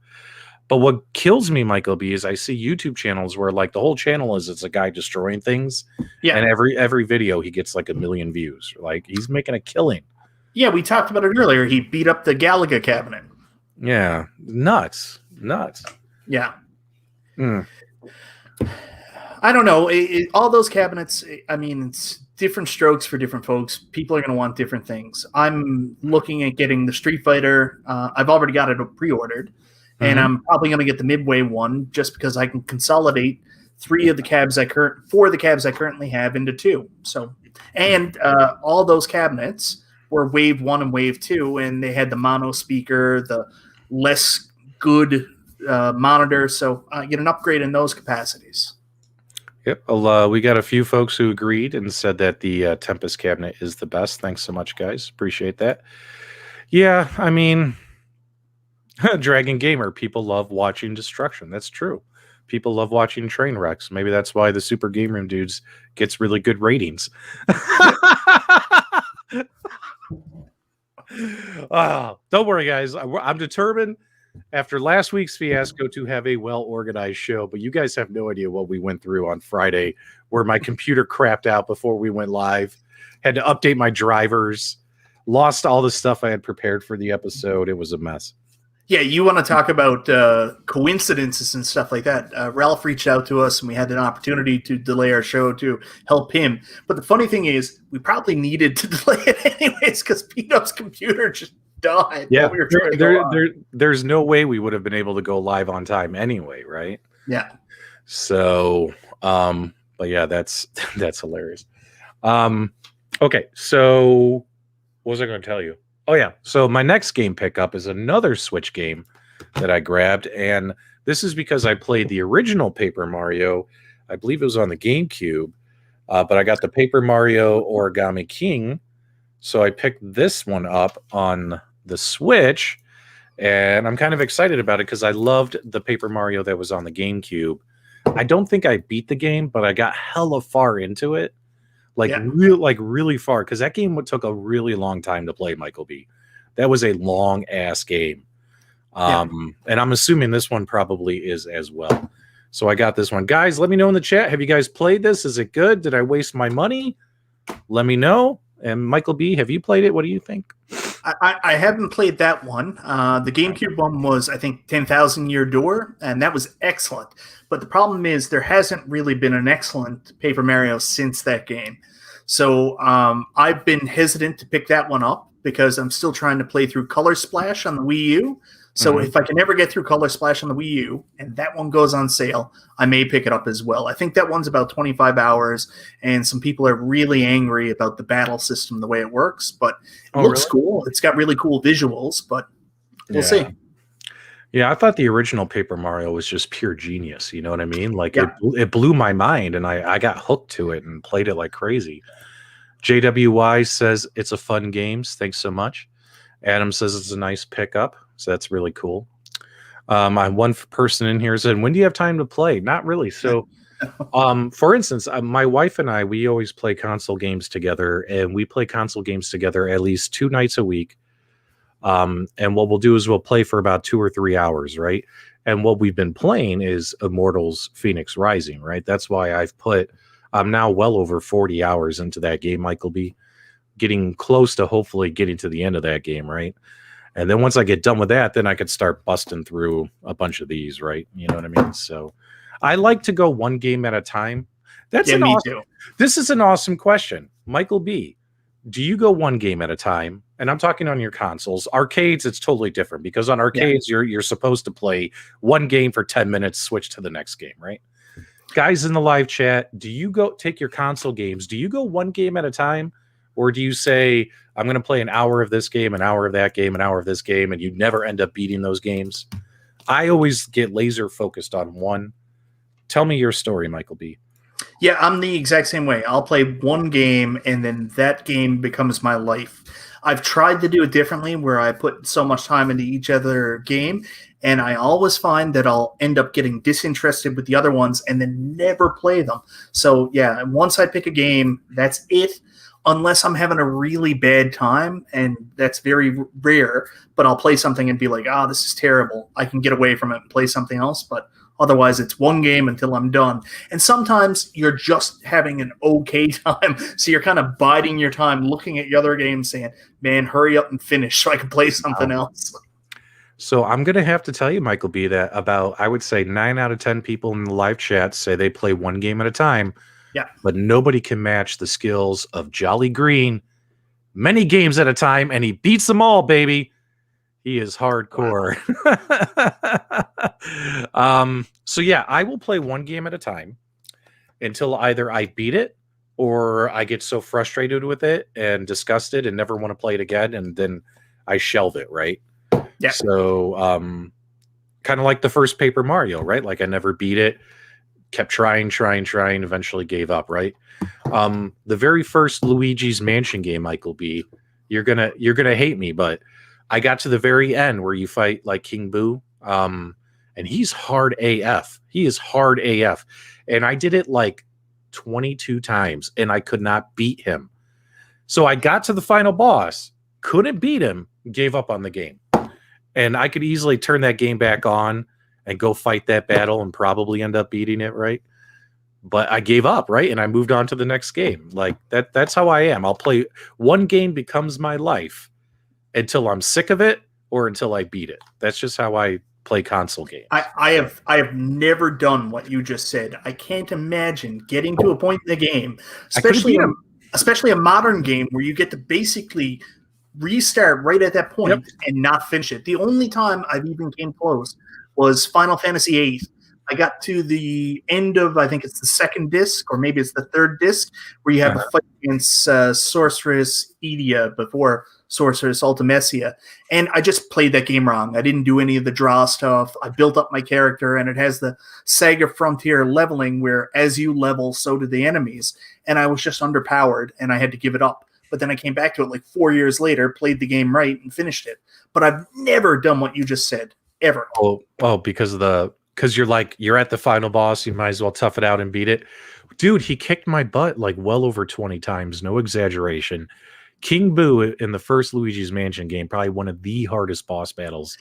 But what kills me, Michael B, is I see YouTube channels where like the whole channel it's a guy destroying things. Yeah. And every video he gets like 1 million views. Like he's making a killing. Yeah, we talked about it earlier. He beat up the Galaga cabinet. Yeah. Nuts. Yeah. I don't know. All those cabinets, I mean, it's different strokes for different folks. People are going to want different things. I'm looking at getting the Street Fighter. I've already got it pre-ordered. And I'm probably going to get the Midway one just because I can consolidate 4 of the cabs I currently have into 2. So, and all those cabinets were Wave 1 and Wave 2, and they had the mono speaker, the less good monitor. So get an upgrade in those capacities. Yep. Well, we got a few folks who agreed and said that the Tempest cabinet is the best. Thanks so much, guys. Appreciate that. Yeah, I mean, Dragon Gamer, people love watching destruction. That's true. People love watching train wrecks. Maybe that's why the Super Game Room Dudes gets really good ratings. Don't worry, guys. I'm determined after last week's fiasco to have a well-organized show, but you guys have no idea what we went through on Friday, where my computer crapped out before we went live, had to update my drivers, lost all the stuff I had prepared for the episode. It was a mess. Yeah, you want to talk about coincidences and stuff like that. Ralph reached out to us, and we had an opportunity to delay our show to help him. But the funny thing is, we probably needed to delay it anyways because PDubs' computer just died. Yeah, there's no way we would have been able to go live on time anyway, right? Yeah. So, but yeah, that's hilarious. Okay, so what was I going to tell you? Oh, yeah. So my next game pickup is another Switch game that I grabbed. And this is because I played the original Paper Mario. I believe it was on the GameCube. But I got the Paper Mario Origami King. So I picked this one up on the Switch. And I'm kind of excited about it because I loved the Paper Mario that was on the GameCube. I don't think I beat the game, but I got hella far into it. Really far, because that game took a really long time to play, Michael B. That was a long ass game. And I'm assuming this one probably is as well. So I got this one. Guys, let me know in the chat. Have you guys played this? Is it good? Did I waste my money? Let me know. And Michael B, have you played it? What do you think? I haven't played that one. The GameCube one was, I think, 10,000 Year Door, and that was excellent. But the problem is there hasn't really been an excellent Paper Mario since that game. So I've been hesitant to pick that one up because I'm still trying to play through Color Splash on the Wii U. So if I can ever get through Color Splash on the Wii U and that one goes on sale, I may pick it up as well. I think that one's about 25 hours, and some people are really angry about the battle system, the way it works. But it looks cool. It's got really cool visuals, but we'll see. Yeah, I thought the original Paper Mario was just pure genius. You know what I mean? Like it blew my mind, and I got hooked to it and played it like crazy. JWY says it's a fun game. Thanks so much. Adam says it's a nice pickup, so that's really cool. My one person in here said, "When do you have time to play?" Not really. So, for instance, my wife and I, we always play console games together, and we play console games together at least 2 nights a week. And what we'll do is we'll play for about 2 or 3 hours, right? And what we've been playing is Immortals Phoenix Rising, right? That's why I'm now well over 40 hours into that game, Michael B. Getting close to hopefully getting to the end of that game, right? And then once I get done with that, then I could start busting through a bunch of these, right? You know what I mean? So I like to go one game at a time. This is an awesome question. Michael B., do you go one game at a time? And I'm talking on your consoles. Arcades, it's totally different because on arcades, you're supposed to play one game for 10 minutes, switch to the next game, right? Guys in the live chat, do you go take your console games? Do you go one game at a time? Or do you say, I'm going to play an hour of this game, an hour of that game, an hour of this game, and you never end up beating those games? I always get laser focused on one. Tell me your story, Michael B. Yeah, I'm the exact same way. I'll play one game, and then that game becomes my life. I've tried to do it differently, where I put so much time into each other game, and I always find that I'll end up getting disinterested with the other ones and then never play them. So, yeah, once I pick a game, that's it. Unless I'm having a really bad time, and that's very rare, but I'll play something and be like, this is terrible. I can get away from it and play something else, but otherwise it's one game until I'm done. And sometimes you're just having an okay time, so you're kind of biding your time, looking at your other games saying, man, hurry up and finish so I can play something else. So I'm going to have to tell you, Michael B., that about, I would say 9 out of 10 people in the live chat say they play one game at a time. Yeah. But nobody can match the skills of Jolly Green. Many games at a time, and he beats them all, baby. He is hardcore. Wow. So yeah, I will play one game at a time until either I beat it or I get so frustrated with it and disgusted and never want to play it again, and then I shelve it, right? Yeah. So kind of like the first Paper Mario, right? Like I never beat it. Kept trying, eventually gave up, right? The very first Luigi's Mansion game, Michael B., you're gonna hate me, but I got to the very end where you fight like King Boo, and he's hard AF. He is hard AF. And I did it like 22 times, and I could not beat him. So I got to the final boss, couldn't beat him, gave up on the game. And I could easily turn that game back on and go fight that battle and probably end up beating it, right? But I gave up, right? And I moved on to the next game. Like that's how I am. I'll play one game becomes my life until I'm sick of it or until I beat it. That's just how I play console games. I have never done what you just said. I can't imagine getting to a point in the game, especially a modern game where you get to basically restart right at that point and not finish it. The only time I've even came close was Final Fantasy VIII. I got to the end of, I think it's the second disc, or maybe it's the third disc, where you have a fight against Sorceress Edia before Sorceress Ultimecia. And I just played that game wrong. I didn't do any of the draw stuff. I built up my character, and it has the Saga Frontier leveling where as you level, so do the enemies. And I was just underpowered, and I had to give it up. But then I came back to it like 4 years later, played the game right, and finished it. But I've never done what you just said. Ever. Oh, because you're at the final boss, you might as well tough it out and beat it. Dude, he kicked my butt like well over 20 times, no exaggeration. King Boo in the first Luigi's Mansion game, probably one of the hardest boss battles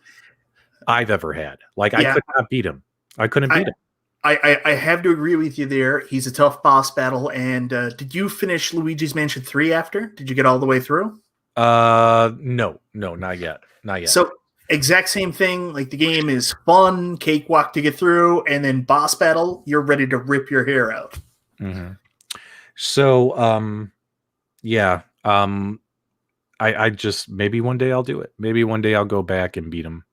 I've ever had. Like I could not beat him. I couldn't beat him. I have to agree with you there. He's a tough boss battle. And did you finish Luigi's Mansion 3 after? Did you get all the way through? No, not yet. So exact same thing. Like the game is fun, cakewalk to get through, and then boss battle, you're ready to rip your hair out. Mm-hmm. So, I just maybe one day I'll do it. Maybe one day I'll go back and beat him.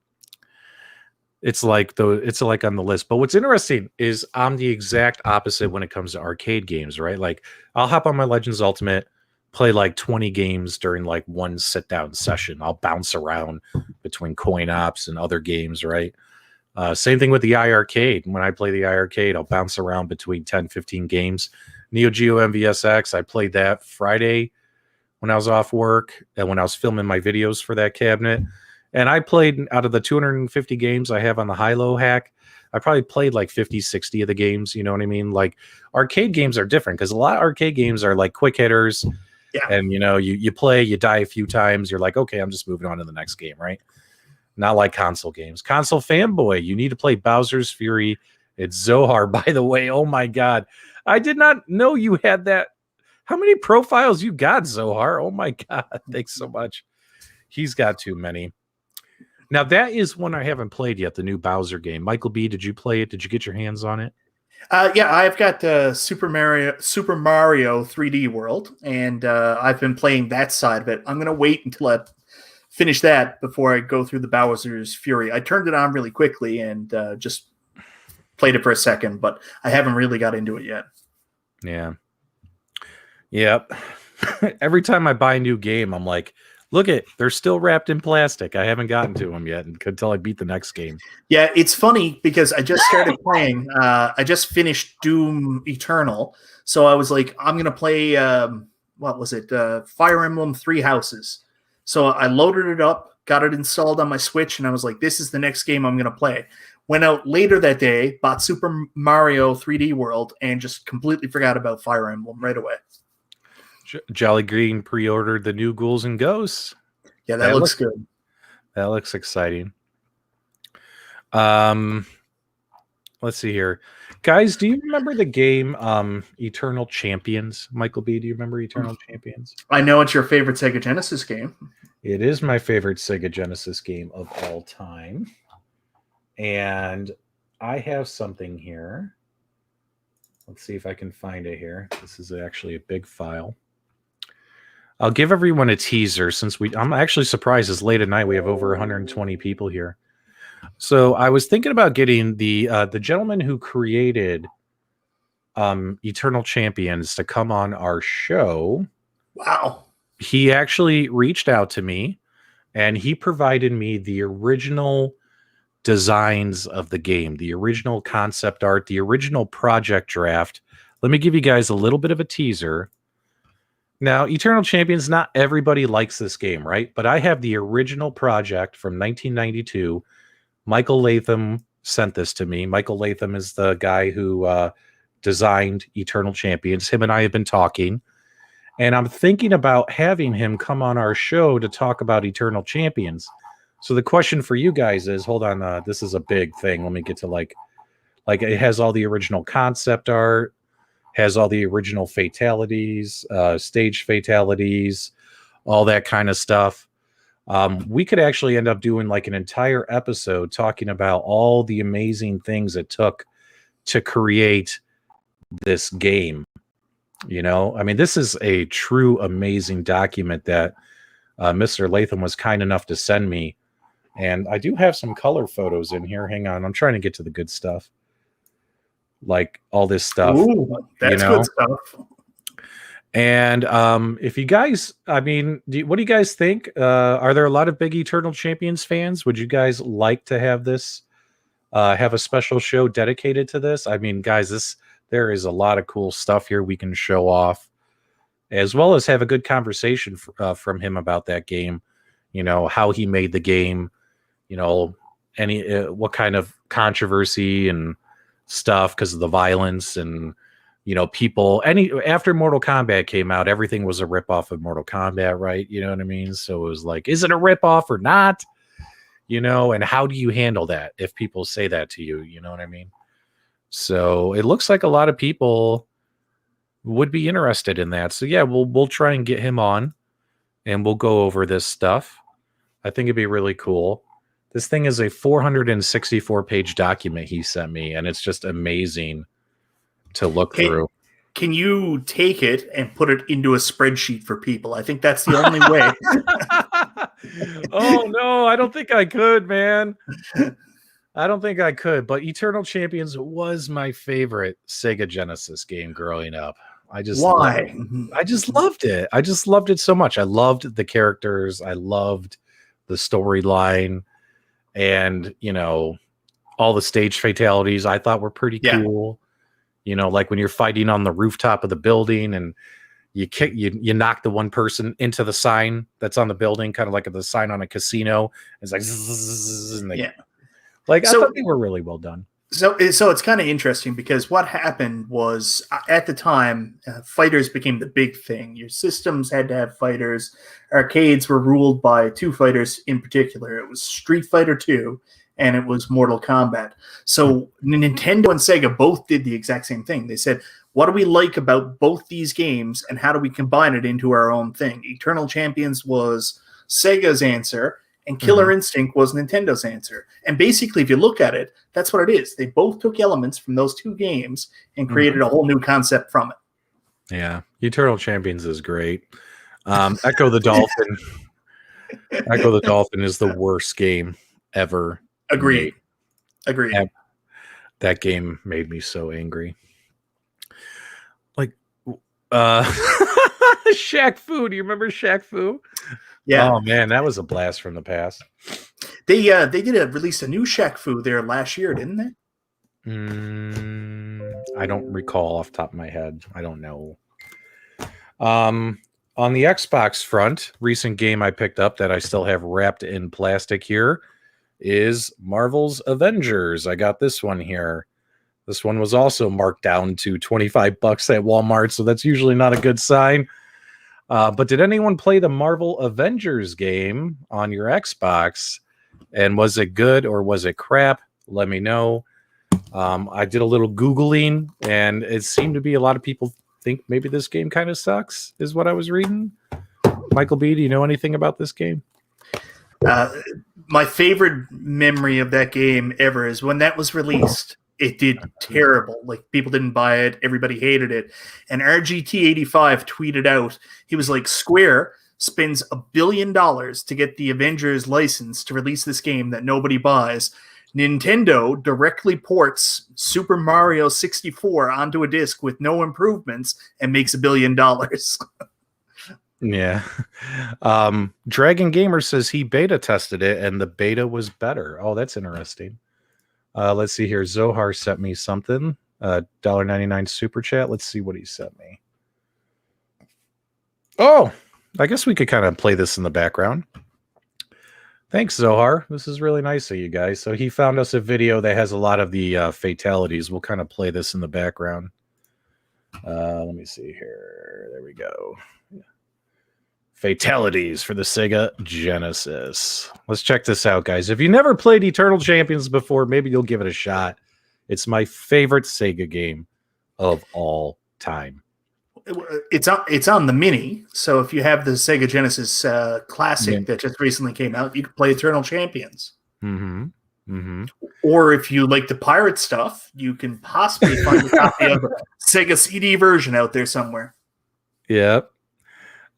It's like on the list. But what's interesting is I'm the exact opposite when it comes to arcade games, right? Like I'll hop on my Legends Ultimate, play like 20 games during like one sit down session. I'll bounce around between coin ops and other games, right? Same thing with the iArcade. When I play the iArcade, I'll bounce around between 10, 15 games. Neo Geo MVSX, I played that Friday when I was off work and when I was filming my videos for that cabinet. And I played out of the 250 games I have on the high-low hack, I probably played like 50, 60 of the games. You know what I mean? Like arcade games are different because a lot of arcade games are like quick hitters. Yeah. And you play, you die a few times, you're like, okay, I'm just moving on to the next game, right? Not like console games. Console fanboy, you need to play Bowser's Fury. It's Zohar, by the way. Oh my god. I did not know you had that. How many profiles you got, Zohar? Oh my god. Thanks so much. He's got too many. Now that is one I haven't played yet, the new Bowser game. Michael B, did you play it? Did you get your hands on it? Yeah, I've got Super Mario 3D World, and I've been playing that side of it. I'm going to wait until I finish that before I go through the Bowser's Fury. I turned it on really quickly and just played it for a second, but I haven't really got into it yet. Yeah. Yep. Every time I buy a new game, I'm like, look it, they're still wrapped in plastic. I haven't gotten to them yet until I beat the next game. Yeah, it's funny because I just started playing. I just finished Doom Eternal, so I was like, I'm gonna play. What was it? Fire Emblem Three Houses. So I loaded it up, got it installed on my Switch, and I was like, this is the next game I'm gonna play. Went out later that day, bought Super Mario 3D World, and just completely forgot about Fire Emblem right away. Jolly Green pre-ordered the new Ghouls and Ghosts. Yeah, that looks good. That looks exciting. Let's see here. Guys, do you remember the game Eternal Champions? Michael B, do you remember Eternal Champions? I know it's your favorite Sega Genesis game. It is my favorite Sega Genesis game of all time. And I have something here. Let's see if I can find it here. This is actually a big file. I'll give everyone a teaser since I'm actually surprised it's late at night. We have over 120 people here. So I was thinking about getting the gentleman who created Eternal Champions to come on our show. Wow. He actually reached out to me and he provided me the original designs of the game, the original concept art, the original project draft. Let me give you guys a little bit of a teaser. Now, Eternal Champions, not everybody likes this game, right? But I have the original project from 1992. Michael Latham sent this to me. Michael Latham is the guy who designed Eternal Champions. Him and I have been talking. And I'm thinking about having him come on our show to talk about Eternal Champions. So the question for you guys is, hold on, this is a big thing. Let me get to like it has all the original concept art, has all the original fatalities, stage fatalities, all that kind of stuff. We could actually end up doing like an entire episode talking about all the amazing things it took to create this game. You know, I mean, this is a true amazing document that Mr. Latham was kind enough to send me. And I do have some color photos in here. Hang on. I'm trying to get to the good stuff. Like all this stuff. Ooh, that's good stuff. And if you guys, I mean, what do you guys think? Are there a lot of big Eternal Champions fans? Would you guys like to have this, have a special show dedicated to this? I mean, guys, there is a lot of cool stuff here we can show off, as well as have a good conversation from him about that game. You know, how he made the game, you know, what kind of controversy and stuff because of the violence and, you know, people, after Mortal Kombat came out, everything was a ripoff of Mortal Kombat, right? You know what I mean? So it was like, is it a ripoff or not? You know, and how do you handle that if people say that to you? You know what I mean? So it looks like a lot of people would be interested in that. So yeah, we'll try and get him on and we'll go over this stuff. I think it'd be really cool. This thing is a 464-page document he sent me, and it's just amazing to look through. Can you take it and put it into a spreadsheet for people? I think that's the only way. Oh, no, I don't think I could, man. I don't think I could, but Eternal Champions was my favorite Sega Genesis game growing up. I just loved it. I just loved it so much. I loved the characters. I loved the storyline. And, you know, all the stage fatalities I thought were pretty cool. You know, like when you're fighting on the rooftop of the building and you knock the one person into the sign that's on the building, kind of like the sign on a casino. It's like, zzz, and I thought they were really well done. So it's kind of interesting because what happened was at the time, fighters became the big thing. Your systems had to have fighters. Arcades were ruled by two fighters in particular. It was Street Fighter 2 and it was Mortal Kombat. So Nintendo and Sega both did the exact same thing. They said, what do we like about both these games and how do we combine it into our own thing? Eternal Champions was Sega's answer. And Killer Instinct was Nintendo's answer. And basically, if you look at it, that's what it is. They both took elements from those two games and created a whole new concept from it. Yeah. Eternal Champions is great. Echo the Dolphin. Echo the Dolphin is the worst game ever. Agreed. That game made me so angry. Like, Shaq Fu. Do you remember Shaq Fu? Yeah. Oh man, that was a blast from the past. They released a new Shaq Fu there last year, didn't they? I don't recall off the top of my head. I don't know. On the Xbox front, recent game I picked up that I still have wrapped in plastic here is Marvel's Avengers. I got this one here. This one was also marked down to $25 at Walmart, so that's usually not a good sign. But did anyone play the Marvel Avengers game on your Xbox? And was it good or was it crap? Let me know. I did a little Googling, and it seemed to be a lot of people think maybe this game kind of sucks, is what I was reading. Michael B., do you know anything about this game? My favorite memory of that game ever is when that was released. It did terrible. Like, people didn't buy it. Everybody hated it. And RGT85 tweeted out, he was like, Square spends $1 billion to get the Avengers license to release this game that nobody buys. Nintendo directly ports Super Mario 64 onto a disc with no improvements and makes $1 billion. Yeah. Dragon Gamer says he beta tested it and the beta was better. Oh, that's interesting. Let's see here. Zohar sent me something. $1.99 super chat. Let's see what he sent me. Oh, I guess we could kind of play this in the background. Thanks, Zohar. This is really nice of you guys. So he found us a video that has a lot of the fatalities. We'll kind of play this in the background. Let me see here. There we go. Fatalities for the Sega Genesis. Let's check this out, guys. If you never played Eternal Champions before, maybe you'll give it a shot. It's my favorite Sega game of all time. It's on the Mini, so if you have the Sega Genesis Classic that just recently came out, you can play Eternal Champions. Or if you like the pirate stuff, you can possibly find a copy of a Sega CD version out there somewhere. Yep.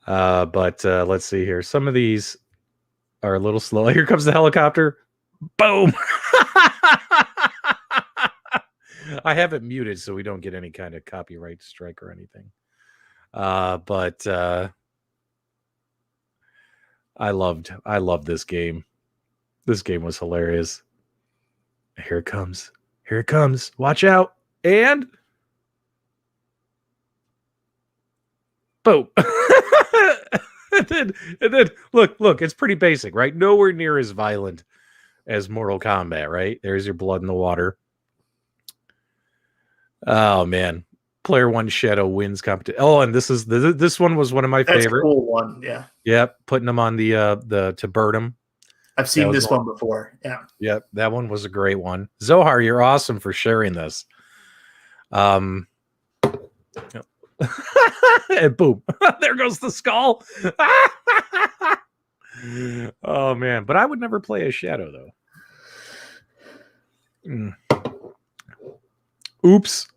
But let's see here. Some of these are a little slow. Here comes the helicopter. Boom. I have it muted so we don't get any kind of copyright strike or anything. But I loved this game. This game was hilarious. Here it comes. Here it comes. Watch out. And boom. and then look, it's pretty basic, right? Nowhere near as violent as Mortal Kombat, right? There's your blood in the water. Oh man. Player One Shadow wins competition. Oh, and this one was one of my favorite. Cool one, yeah. Yep, putting them on the to burn them. I've seen this one before. Yeah. Yep, that one was a great one. Zohar, you're awesome for sharing this. And boom, there goes the skull. Oh man, but I would never play a Shadow though. Oops.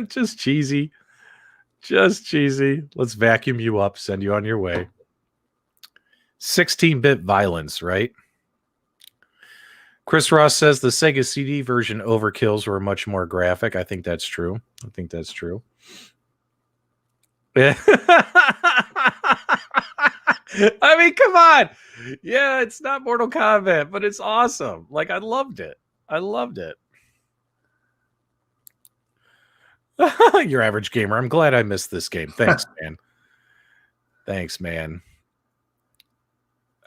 Just cheesy. Let's vacuum you up, send you on your way. 16-bit violence, right? Chris Ross says the Sega CD version overkills were much more graphic. I think that's true. Yeah. I mean, come on. Yeah, it's not Mortal Kombat, but it's awesome. Like, I loved it. Your average gamer. I'm glad I missed this game. Thanks, man.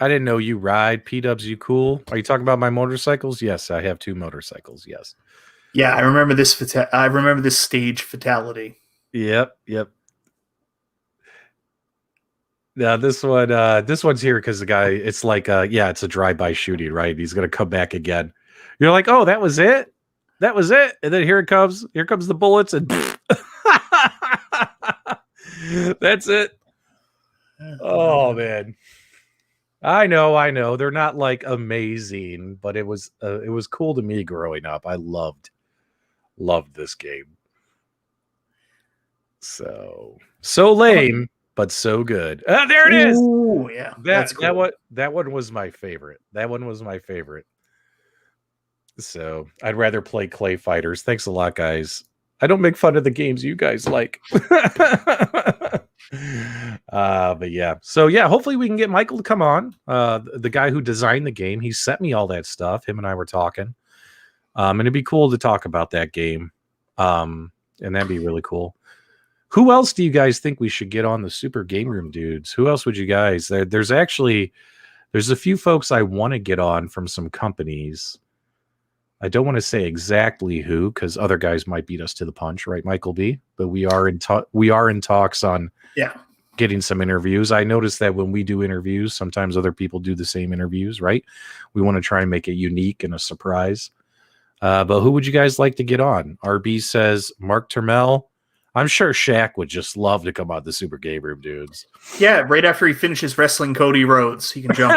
I didn't know you ride. PDubs, you cool? Are you talking about my motorcycles? Yes, I have 2 motorcycles. Yes. Yeah, I remember this. I remember this stage fatality. Yep. Now this one's here because the guy, it's like it's a drive-by shooting, right? He's gonna come back again. You're like, oh, that was it? That was it? And then here comes the bullets, and that's it. Oh man. I know. They're not like amazing, but it was cool to me growing up. I loved this game. So lame, but so good. There it is. Ooh, yeah. That one was my favorite. So I'd rather play Clay Fighters. Thanks a lot, guys. I don't make fun of the games you guys like. But yeah. So yeah, hopefully we can get Michael to come on. The guy who designed the game, he sent me all that stuff. Him and I were talking. And it'd be cool to talk about that game. And that'd be really cool. Who else do you guys think we should get on the Super Game Room dudes? Who else would you guys? There's a few folks I want to get on from some companies. I don't want to say exactly who, because other guys might beat us to the punch, right, Michael B? But we are in talks on getting some interviews. I noticed that when we do interviews, sometimes other people do the same interviews, right? We want to try and make it unique and a surprise. But who would you guys like to get on? RB says Mark Termel. I'm sure Shaq would just love to come on the Super Game Room dudes. Yeah, right after he finishes wrestling Cody Rhodes, he can jump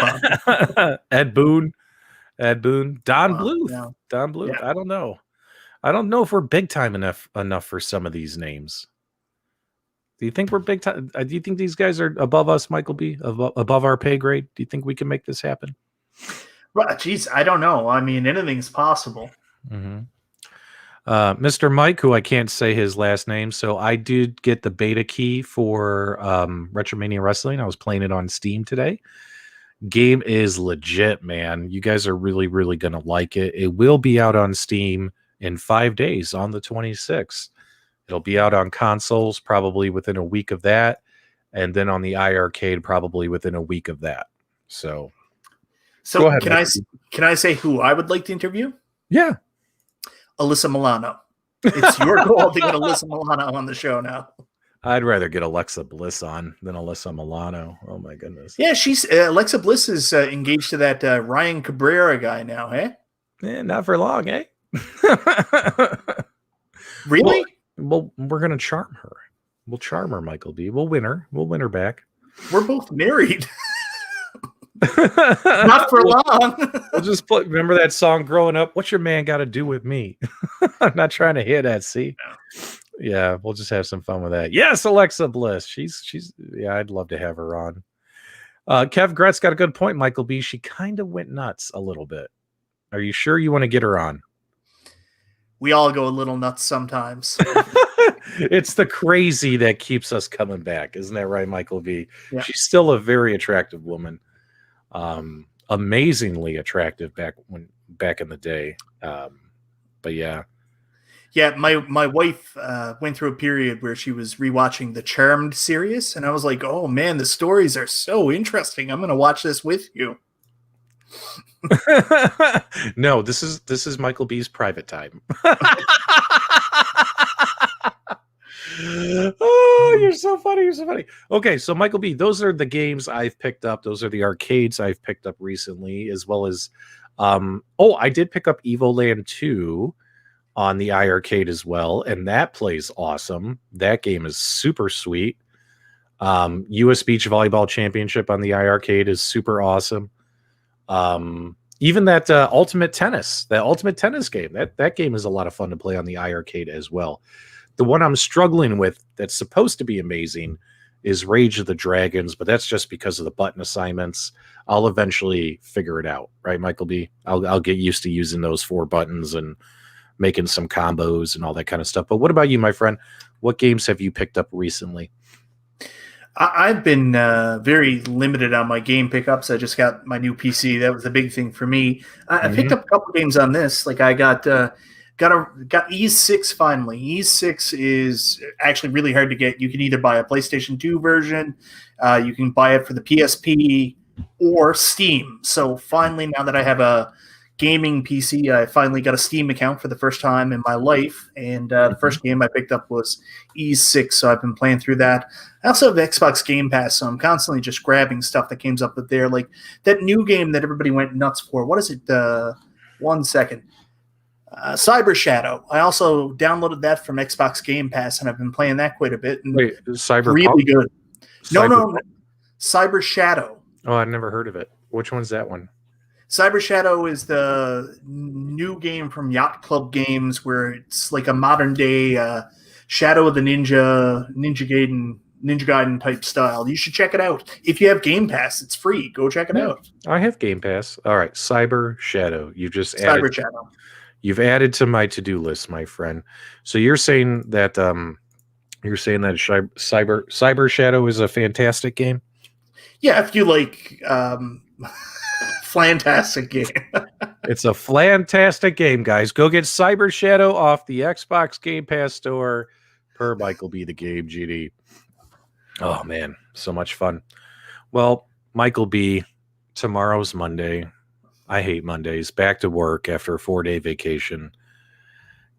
on. Ed Boon, Don Bluth. Yeah. Don Bluth. Yeah. I don't know if we're big time enough for some of these names. Do you think we're big time? Do you think these guys are above us, Michael B? Above our pay grade? Do you think we can make this happen? Well, geez, I don't know. I mean, anything's possible. Mm-hmm. Mr. Mike, who I can't say his last name, so I did get the beta key for Retromania Wrestling. I was playing it on Steam today. Game is legit, man. You guys are really, really going to like it. It will be out on Steam in 5 days on the 26th. It'll be out on consoles probably within a week of that, and then on the iArcade probably within a week of that. So go ahead, can I say who I would like to interview? Yeah. Alyssa Milano. It's your goal to get Alyssa Milano on the show now. I'd rather get Alexa Bliss on than Alyssa Milano. Oh my goodness. Yeah, she's Alexa Bliss is engaged to that Ryan Cabrera guy now, hey? Not for long, eh? Really? Well, we're gonna charm her. We'll charm her, Michael B. We'll win her. We'll win her back. We're both married. Not for long. We'll just remember that song growing up. What's your man got to do with me? I'm not trying to hear that. See, yeah, we'll just have some fun with that. Yes, Alexa Bliss. She's yeah. I'd love to have her on. Kev Gretz got a good point. Michael B. She kind of went nuts a little bit. Are you sure you want to get her on? We all go a little nuts sometimes. It's the crazy that keeps us coming back, isn't that right, Michael B? Yeah. She's still a very attractive woman. Amazingly attractive back in the day. But yeah. Yeah, my wife went through a period where she was rewatching the Charmed series, and I was like, "Oh man, the stories are so interesting. I'm going to watch this with you." No, this is Michael B's private time. Oh, you're so funny. Okay, so Michael B, those are the games I've picked up. Those are the arcades I've picked up recently, as well as I did pick up Evoland 2 on the iArcade as well, and that plays awesome. That game is super sweet. US Beach Volleyball Championship on the iArcade is super awesome. Even that Ultimate Tennis game, that game is a lot of fun to play on the iArcade as well. The one I'm struggling with that's supposed to be amazing is Rage of the Dragons, but that's just because of the button assignments. I'll eventually figure it out, right, Michael B? I'll get used to using those 4 buttons and making some combos and all that kind of stuff. But what about you, my friend? What games have you picked up recently? I've been very limited on my game pickups. I just got my new PC. That was the big thing for me. I picked up a couple games on this. Like I got Ys 6 finally. Ys 6 is actually really hard to get. You can either buy a PlayStation 2 version, you can buy it for the PSP, or Steam. So finally, now that I have a gaming PC, I finally got a Steam account for the first time in my life. And the first game I picked up was Ease 6, so I've been playing through that. I also have Xbox Game Pass, so I'm constantly just grabbing stuff that comes up with there. Like that new game that everybody went nuts for. What is it? 1 second. Cyber Shadow. I also downloaded that from Xbox Game Pass, and I've been playing that quite a bit. And Wait, Cyber really good. No. Cyber- Cyber Shadow. Oh, I've never heard of it. Which one's that one? Cyber Shadow is the new game from Yacht Club Games, where it's like a modern day Shadow of the Ninja Gaiden type style. You should check it out. If you have Game Pass, it's free. Go check it out. I have Game Pass. All right, Cyber Shadow. You've just Cyber added. Shadow. You've added to my to-do list, my friend. So you're saying that Cyber Shadow is a fantastic game? Yeah, if you like fantastic game. It's a fantastic game, guys. Go get Cyber Shadow off the Xbox Game Pass store per Michael B. the Game GD. Oh man, so much fun. Well, Michael B, tomorrow's Monday. I hate Mondays. Back to work after a 4-day vacation.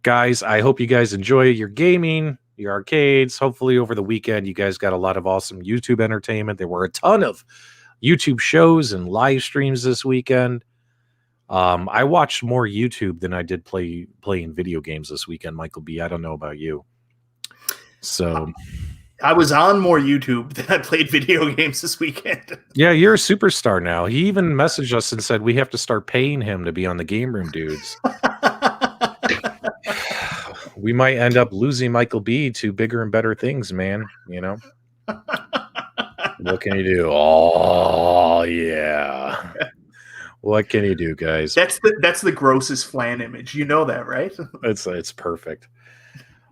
Guys, I hope you guys enjoy your gaming, your arcades. Hopefully over the weekend, you guys got a lot of awesome YouTube entertainment. There were a ton of YouTube shows and live streams this weekend. I watched more YouTube than I did playing video games this weekend, Michael B. I don't know about you. So I was on more YouTube than I played video games this weekend. yeah, you're a superstar now. He even messaged us and said we have to start paying him to be on the Game Room Dudes. We might end up losing Michael B to bigger and better things, man. You know? What can you do? Oh, yeah. What can you do, guys? That's the grossest flan image. You know that, right? It's perfect.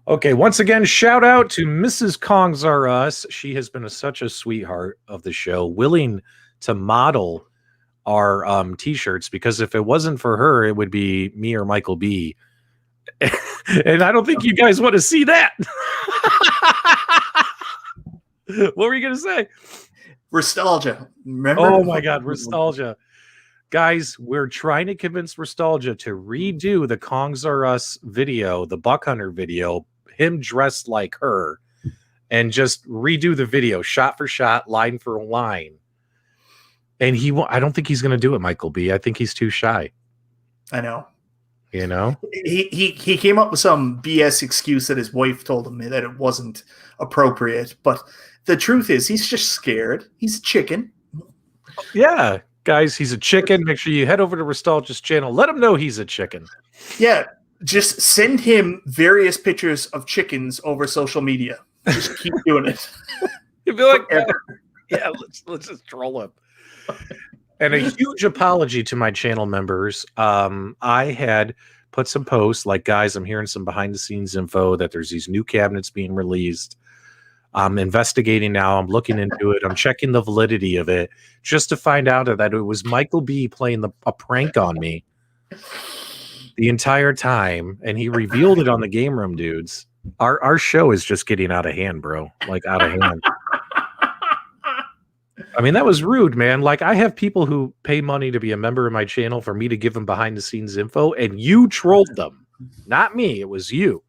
Okay, once again, shout out to Mrs. Kongs R Us. She has been such a sweetheart of the show, willing to model our t-shirts, because if it wasn't for her, it would be me or Michael B. And I don't think you guys want to see that. What were you going to say? Nostalgia. Remember? Oh my God, Nostalgia. Guys, we're trying to convince Nostalgia to redo the Kongs R Us video, the Buck Hunter video, him dressed like her, and just redo the video shot for shot, line for line. And I don't think he's going to do it, Michael B. I think he's too shy. I know. You know? He came up with some BS excuse that his wife told him that it wasn't appropriate. But the truth is, he's just scared. He's a chicken. Yeah. Guys, he's a chicken. Make sure you head over to Nostalgia's channel. Let him know he's a chicken. Yeah. Just send him various pictures of chickens over social media. Just keep doing it. You'd be like, yeah, let's just troll him. And a huge apology to my channel members. I had put some posts like, guys, I'm hearing some behind the scenes info that there's these new cabinets being released. I'm investigating now. I'm looking into it. I'm checking the validity of it just to find out that it was Michael B playing a prank on me the entire time. And he revealed it on the Game Room Dudes. Our show is just getting out of hand, bro. Like out of hand. I mean, that was rude, man. Like, I have people who pay money to be a member of my channel for me to give them behind the scenes info, and you trolled them. Not me. It was you.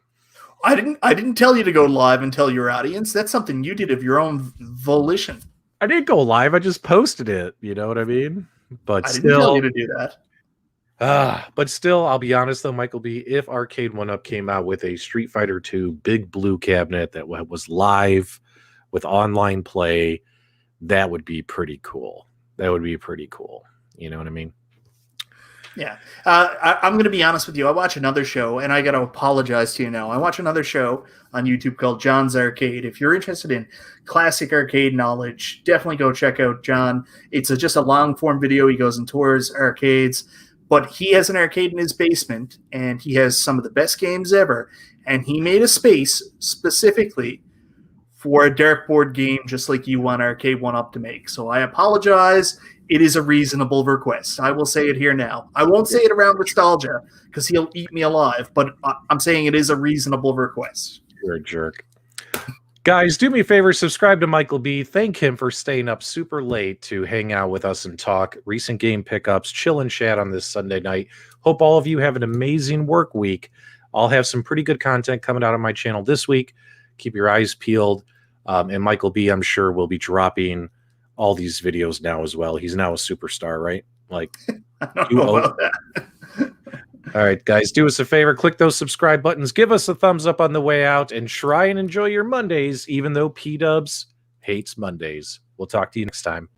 I didn't tell you to go live and tell your audience. That's something you did of your own volition. I didn't go live. I just posted it. You know what I mean? But I didn't tell you to do that. But still, I'll be honest though, Michael B. If Arcade 1UP came out with a Street Fighter 2 Big Blue cabinet that was live with online play, that would be pretty cool. That would be pretty cool. You know what I mean? Yeah. I'm going to be honest with you. I watch another show, and I got to apologize to you now. I watch another show on YouTube called John's Arcade. If you're interested in classic arcade knowledge, definitely go check out John. It's just a long-form video. He goes and tours arcades, but he has an arcade in his basement, and he has some of the best games ever, and he made a space specifically for a dartboard game just like you want Arcade 1UP to make. So I apologize. It is a reasonable request. I will say it here now. I won't say it around Nostalgia because he'll eat me alive, but I'm saying it is a reasonable request. You're a jerk. Guys, do me a favor, subscribe to Michael B. Thank him for staying up super late to hang out with us and talk recent game pickups, chill and chat on this Sunday night. Hope all of you have an amazing work week. I'll have some pretty good content coming out on my channel this week. Keep your eyes peeled. And Michael B, I'm sure, will be dropping all these videos now as well. He's now a superstar, right? Like, I don't know about that. All right, guys, do us a favor. Click those subscribe buttons. Give us a thumbs up on the way out and try and enjoy your Mondays, even though PDubs hates Mondays. We'll talk to you next time.